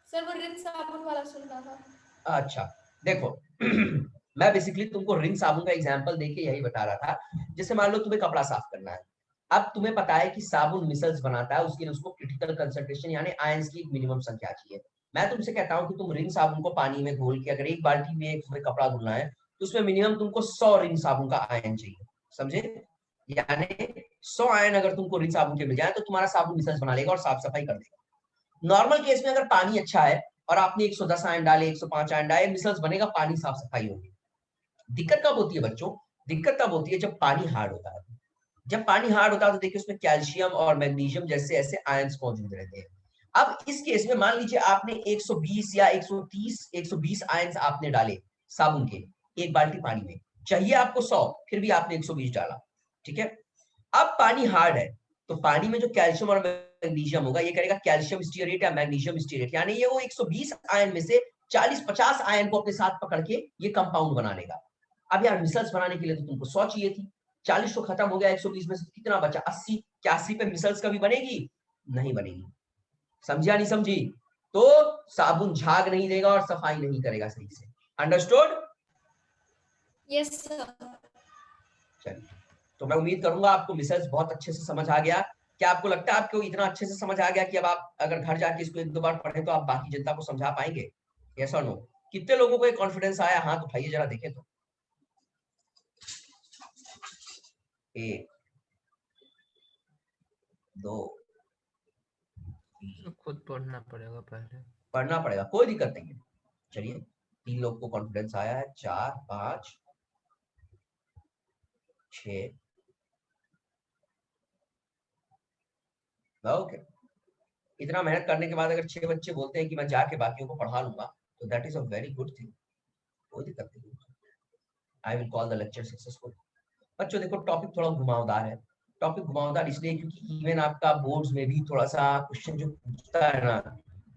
सर वो रिन साबुन वाला सुनना था। अच्छा देखो मैं बेसिकली तुमको रिन साबुन का एग्जांपल देके यही बता रहा था। जैसे मान लो तुम्हें कपड़ा साफ करना है, अब तुम्हें पता है कि साबुन मिसल्स बनाता है, उसके लिए उसको क्रिटिकल कंसंट्रेशन यानी आयंस की मिनिमम संख्या चाहिए। मैं तुमसे कहता हूं कि तुम रिन साबुन को पानी में घोल के अगर एक बाल्टी में तुम्हें कपड़ा धुलना है तो उसमें मिनिमम तुमको 100 रिन साबुन का आयन चाहिए, समझे? यानी 100 आयन अगर तुमको रिन साबुन के मिल जाए तो तुम्हारा साबुन मिसल्स बना लेगा और साफ सफाई कर देगा। नॉर्मल केस में अगर पानी अच्छा है और आपने 110 आयन डाले, 105 आयन डाले, मिसल्स बनेगा, पानी साफ सफाई होगी। दिक्कत कब होती है बच्चों? दिक्कत तब होती है जब पानी हार्ड होता है। जब पानी हार्ड होता है तो देखिए उसमें कैल्शियम और मैग्नीशियम जैसे ऐसे आयंस मौजूद रहते हैं। अब इस केस में मान लीजिए आपने 120 या 130 120 आयंस आपने डाले साबुन के एक बाल्टी पानी में, चाहिए आपको 100, फिर भी आपने 120 डाला, ठीक है। अब पानी हार्ड है तो पानी में जो कैल्शियम और मैग्नीशियम होगा ये करेगा कैल्शियम स्टीयरेट या मैग्नीशियम स्टीयरेट, यानी ये वो 120 आयन में से 40-50 आयन को अपने साथ पकड़ के ये कंपाउंड बना लेगा। अब यार मिसल्स बनाने के लिए तो तुमको 100 चाहिए थी, 40 तो खत्म हो गया, 120 में से कितना बचा? 80। क्या 80 पे मिसल्स कभी बनेगी? नहीं बनेगी। समझिया नहीं समझी? तो साबुन झाग नहीं देगा और सफाई नहीं करेगा सही से। अंडरस्टूड? Yes sir. चलिए, तो मैं उम्मीद करूंगा आपको मिसल्स बहुत अच्छे से समझ आ गया। क्या आपको लगता है आपको इतना अच्छे से समझ आ गया कि अब आप अगर घर जाके इसको 1-2 बार पढ़े तो आप बाकी जनता को समझा पाएंगे? यस और नो? कितने लोगों को ये कॉन्फिडेंस आया? हाथ उठाइए जरा देखें तो। 1 2 खुद पढ़ना पड़ेगा पहले। पढ़ना पड़ेगा, कोई दिक्कत नहीं है। चलिए 3 लोग को कॉन्फिडेंस आया है, 4 5 6। ओके, इतना मेहनत करने के बाद अगर 6 बच्चे बोलते हैं कि मैं जाके बाकियों को पढ़ा लूंगा, तो that is a very good thing, कोई दिक्कत नहीं। I will call the lecture successful. बच्चों देखो, टॉपिक थोड़ा घुमावदार है। टॉपिक घुमावदार इसलिए क्योंकि इवन आपका बोर्ड्स में भी थोड़ा सा क्वेश्चन जो पूछता है ना,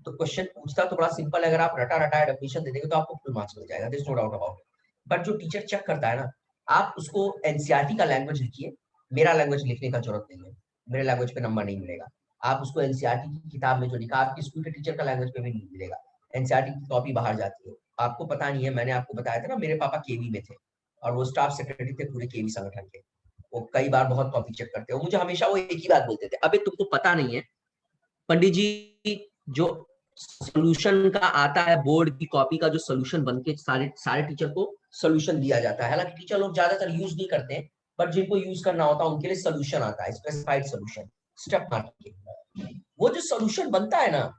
तो क्वेश्चन पूछता तो बड़ा सिंपल है। अगर आप रटा रटा डेफिनेशन दे देंगे तो आपको फुल मार्क्स मिल जाएगा, this no doubt about it. But जो टीचर चेक करता है ना, आप उसको एनसीईआरटी का लैंग्वेज लिखिए, मेरा लैंग्वेज लिखने का जरूरत नहीं है, मेरे लैंग्वेज पे नंबर नहीं मिलेगा। आप उसको एनसीईआरटी की किताब में जो लिखा, आपके स्कूल के टीचर का लैंग्वेज पे भी नहीं मिलेगा। एनसीईआरटी की कॉपी बाहर जाती है, आपको पता नहीं है। मैंने आपको बताया था ना, मेरे पापा केवी में थे और वो स्टाफ सेक्रेटरी थे पूरे केवी संगठन के। वो कई बार बहुत कॉपी चेक करते हैं, मुझे हमेशा वो एक ही बात बोलते थे, अबे तुमको पता नहीं है पंडित जी, जो सॉल्यूशन का आता है बोर्ड की कॉपी का, जो सॉल्यूशन बनके सारे टीचर को सॉल्यूशन दिया जाता है। हालांकि टीचर लोग ज्यादातर यूज नहीं करते हैं, बट जिनको यूज करना होता है उनके लिए सॉल्यूशन आता है, स्पेसिफाइड सॉल्यूशन, स्टेप मार्क के। वो जो सॉल्यूशन बनता है ना,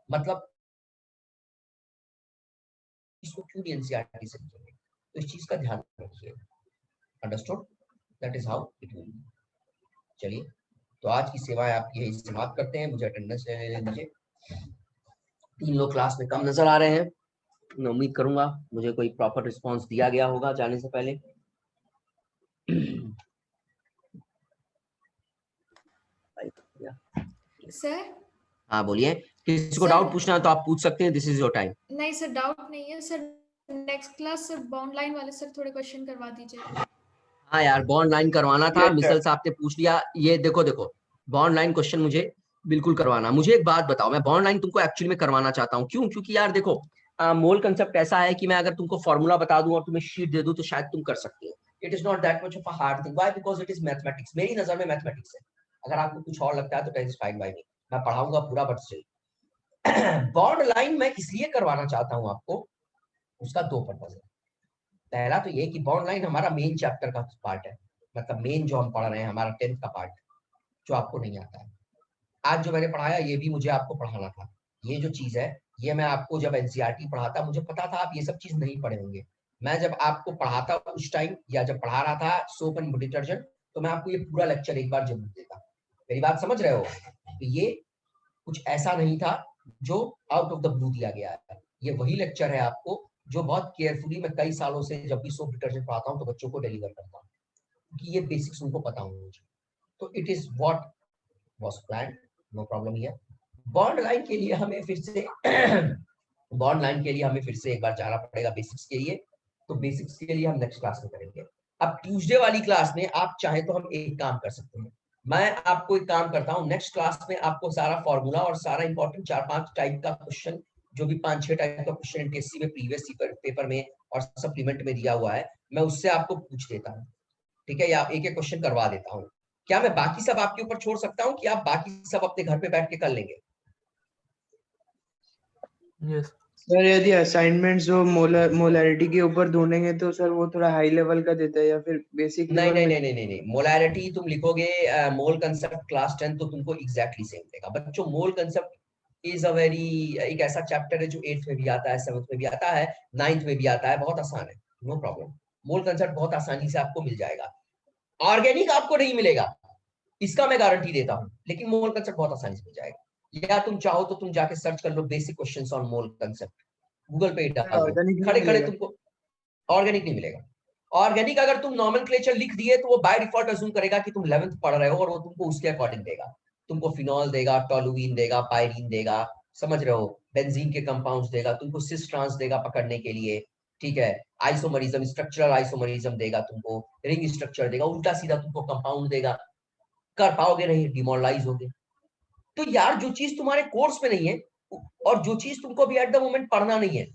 मतलब इसको क्यों एनसीईआरटी से लिखेंगे, तो इस चीज का ध्यान रखिए। Understood? That is how it will be. चलिए, तो आज की सेवाएं आपकी यही समाप्त करते हैं। मुझे अटेंडेंस लेने दीजिए। 3 लोग क्लास में कम नजर आ रहे हैं, मैं उम्मीद करूंगा मुझे कोई प्रॉपर रिस्पांस दिया गया होगा जाने से पहले। सर हाँ बोलिए, किसी को सर- डाउट पूछना है तो आप पूछ सकते हैं, दिस इज योर टाइम। नहीं सर, डाउट नहीं है sir. Next class sir bond line वाले सर थोड़े क्वेश्चन करवा दीजिए। हाँ यार, बॉन्ड लाइन करवाना था, मिसल साहब ने पूछ लिया। ये देखो बॉन्ड लाइन क्वेश्चन मुझे बिल्कुल करवाना। मुझे एक बात बताओ, मैं बॉन्ड लाइन तुमको एक्चुअली में करवाना चाहता हूँ। क्यों? क्योंकि यार देखो, मोल कंसेप्ट ऐसा है कि मैं अगर तुमको फॉर्मूला बता दूं और तुम्हें शीट दे दूं तो शायद तुम कर सकते हो। It is not that much of a hard thing. Why? Because it is mathematics. मेरी नजर में मैथमेटिक्स है। अगर आपको कुछ और लगता है तो दैट इज फाइन बाय मी, मैं पढ़ाऊंगा पूरा, बट स्टिल बॉन्ड लाइन मैं इसलिए करवाना चाहता हूँ आपको, उसका 2 पर्पज है। पहला तो ये कि बॉन्ड लाइन हमारा मेन चैप्टर का पार्ट है, मतलब मेन जो हम पढ़ रहे हैं, हमारा 10th का पार्ट, जो आपको नहीं आता है। आज जो मैंने पढ़ाया ये भी मुझे आपको पढ़ाना था। ये जो चीज है, ये मैं आपको जब एनसीईआरटी पढ़ाता, मुझे पता था आप ये सब चीज नहीं पढ़े होंगे। मैं जब आपको पढ़ाता उस टाइम, या जब पढ़ा रहा था सोप एंड डिटर्जेंट, तो मैं आपको ये पूरा लेक्चर एक बार जरूर देता। मेरी बात समझ रहे हो? तो ये कुछ ऐसा नहीं था जो आउट ऑफ द ब्लू दिया गया है। ये वही लेक्चर है आपको जो बहुत केयरफुली मैं कई सालों से जब भी सोप डिटर्जेंट पढ़ाता हूँ तो बच्चों को डिलीवर करता हूँ, क्योंकि ये बेसिक्स उनको पता होंगे मुझे। तो it is what was planned, no problem here. Bond line के लिए हमें फिर से बॉन्ड लाइन के लिए हमें फिर से एक बार जाना पड़ेगा बेसिक्स के लिए। तो बेसिक्स के लिए हम नेक्स्ट क्लास में करेंगे। अब ट्यूसडे वाली क्लास में आप चाहे तो हम एक काम कर सकते हैं, मैं आपको एक काम करता हूँ, नेक्स्ट क्लास में आपको सारा फॉर्मूला और सारा इंपॉर्टेंट 4-5 टाइप का क्वेश्चन, जो भी 5-6 टाइप का क्वेश्चन एनटीएससी में प्रीवियस पेपर में और सप्लीमेंट में दिया हुआ है, मैं उससे आपको पूछ देता हूँ, ठीक है? या एक एक क्वेश्चन करवा देता हूँ। क्या मैं बाकी सब आपके ऊपर छोड़ सकता हूँ कि आप बाकी सब अपने घर पे बैठ के कर लेंगे? यस सर यदि असाइनमेंट्स जो मोलैरिटी के ऊपर ढूंढेंगे तो सर वो थोड़ा हाई लेवल का देता है या फिर बेसिक नहीं लेवल नहीं में? नहीं नहीं नहीं, मोलैरिटी तुम लिखोगे मोल कंसेप्ट क्लास 10 तो तुमको एग्जैक्टली सेम देगा। बच्चों, मोल कंसेप्ट इज अ वेरी, एक ऐसा चैप्टर है जो 8th में भी आता है, 7th में भी आता है, 9th में भी आता है, बहुत आसान है, नो प्रॉब्लम। मोल कंसेप्ट बहुत आसानी से आपको मिल जाएगा। ऑर्गेनिक आपको नहीं मिलेगा, इसका मैं गारंटी देता हूं, लेकिन मोल कंसेप्ट बहुत आसानी से मिल जाएगा। या तुम चाहो तो तुम जाके सर्च कर लो basic questions on mole concept, Google पे डाल दो, ऑर्गेनिक नहीं खड़े खड़े मिलेगा? तुमको ऑर्गेनिक नहीं मिलेगा। ऑर्गेनिक अगर तुम नॉमेनक्लेचर लिख दिए तो वो बाय डिफॉल्ट अज्यूम करेगा कि तुम 11th पढ़ रहे हो और वो तुमको उसके अकॉर्डिंग देगा। तुमको फिनॉल देगा, टोलुइन देगा, पायरीन देगा, समझ रहे हो, बेंजीन के कंपाउंड्स देगा, तुमको सिस ट्रांस देगा पकड़ने के लिए, ठीक है? आइसोमरिज्म, स्ट्रक्चरल आइसोमरिज्म देगा तुमको, रिंग स्ट्रक्चर देगा, उल्टा सीधा तुमको कंपाउंड देगा, कर पाओगे नहीं, डिमोरलाइज होगे। तो यार जो चीज तुम्हारे कोर्स में नहीं है और जो चीज तुमको अभी एट द मोमेंट पढ़ना नहीं है,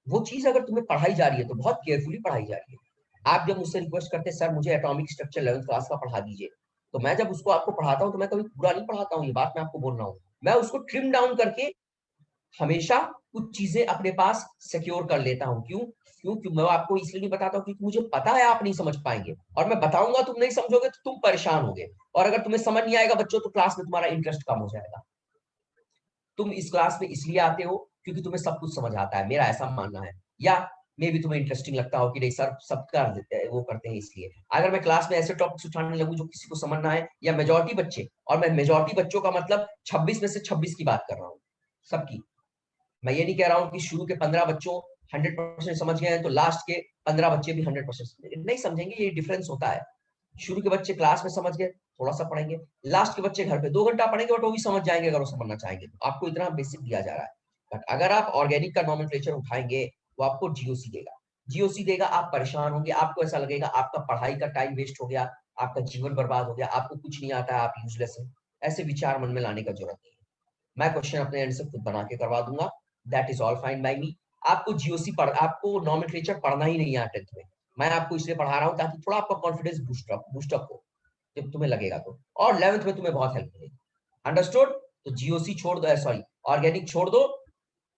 वो चीज अगर तुम्हें पढ़ाई जा रही है तो बहुत केयरफुली पढ़ाई जा रही है। आप जब मुझसे रिक्वेस्ट करते हैं सर मुझे एटॉमिक स्ट्रक्चर 11th क्लास का पढ़ा दीजिए, तो मैं जब उसको आपको पढ़ाता हूँ तो मैं कभी पूरा नहीं पढ़ाता हूँ, ये बात मैं आपको बोल रहा हूँ। मैं उसको ट्रिम डाउन करके हमेशा कुछ चीजें अपने पास सिक्योर कर लेता हूँ। क्यों मैं आपको इसलिए नहीं बताता हूँ क्योंकि मुझे पता है आप नहीं समझ पाएंगे, और मैं बताऊंगा तुम नहीं समझोगे तो तुम परेशान होगे, और अगर तुम्हें समझ नहीं आएगा बच्चों तो क्लास में तुम्हारा इंटरेस्ट कम हो जाएगा। तुम इस क्लास में इसलिए आते हो क्योंकि तुम्हें सब कुछ समझ आता है, मेरा ऐसा मानना है, या मे भी तुम्हें इंटरेस्टिंग लगता हो कि नहीं सर सब कर देते हैं, वो करते हैं इसलिए। अगर मैं क्लास में ऐसे टॉपिक्स उठाने लगूं जो किसी को समझ ना आए, या मेजॉरिटी बच्चे, और मैं मेजॉरिटी बच्चों का मतलब 26 में से 26 की बात कर रहा हूँ, सबकी, मैं ये नहीं कह रहा हूँ कि शुरू के 15 बच्चों 100% समझ गए हैं तो लास्ट के 15 बच्चे भी 100% नहीं समझेंगे, ये डिफरेंस होता है। शुरू के बच्चे क्लास में समझ गए, थोड़ा सा पढ़ेंगे, लास्ट के बच्चे घर पे 2 घंटा पढ़ेंगे बट वो भी समझ जाएंगे अगर वो समझना चाहेंगे तो। आपको इतना बेसिक दिया जा रहा है, बट अगर आप ऑर्गेनिक का नॉमेनक्लेचर उठाएंगे वो आपको जीओसी देगा। जीओसी देगा, आप परेशान होंगे, आपको ऐसा लगेगा आपका पढ़ाई का टाइम वेस्ट हो गया, आपका जीवन बर्बाद हो गया, आपको कुछ नहीं आता है, आप यूजलेस हैं। ऐसे विचार मन में लाने का जरूरत नहीं है। मैं क्वेश्चन अपने एंड से खुद बना के करवा दूंगा, that is all fine by me. आपको जीओसी आपको नॉमेनक्लेचर पढ़ना ही नहीं है 10th में, मैं आपको इसलिए पढ़ा रहा हूँ ताकि थोड़ा आपका कॉन्फिडेंस बूस्टअप हो जब तुम्हें लगेगा तो, और 11th में तुम्हें बहुत हेल्प मिलेगी। अंडरस्टूड? तो जीओसी छोड़ दो, सॉरी ऑर्गेनिक छोड़ दो,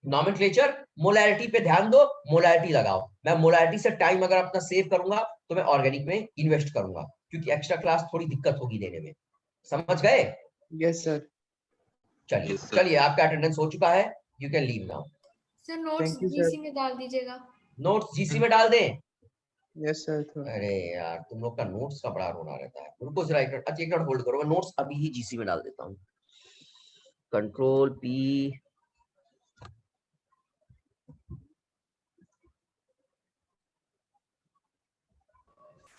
नॉमेनक्लेचर, मोलैरिटी पे ध्यान दो, मोलैरिटी लगाओ। मैं मोलैरिटी से टाइम अगर अपना सेव करूंगा तो मैं ऑर्गेनिक में इन्वेस्ट करूंगा, क्योंकि एक्स्ट्रा क्लास थोड़ी दिक्कत होगी देने में। समझ गए? Yes sir. चलिए चलिए, आपका अटेंडेंस हो चुका है, you can leave now. Sir notes Thank you, sir. GC में डाल दीजिएगा। नोट्स जीसी में डाल दें? Yes sir. अरे यार तुम लोग का नोट्स का बड़ा रोना रहता है। रुको जरा एक मिनट, अच्छा एक मिनट होल्ड करो, मैं नोट्स अभी ही जीसी में डाल देता हूँ। कंट्रोल पी,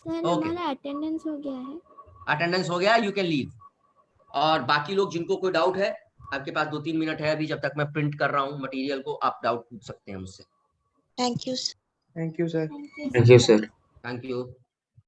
सर हमारा अटेंडेंस हो गया है। अटेंडेंस हो गया, यू कैन लीव। और बाकी लोग जिनको कोई डाउट है, आपके पास 2-3 मिनट है अभी, जब तक मैं प्रिंट कर रहा हूँ मटेरियल को, आप डाउट पूछ सकते हैं मुझसे। Thank you. Thank you sir. Thank you, sir. Thank you.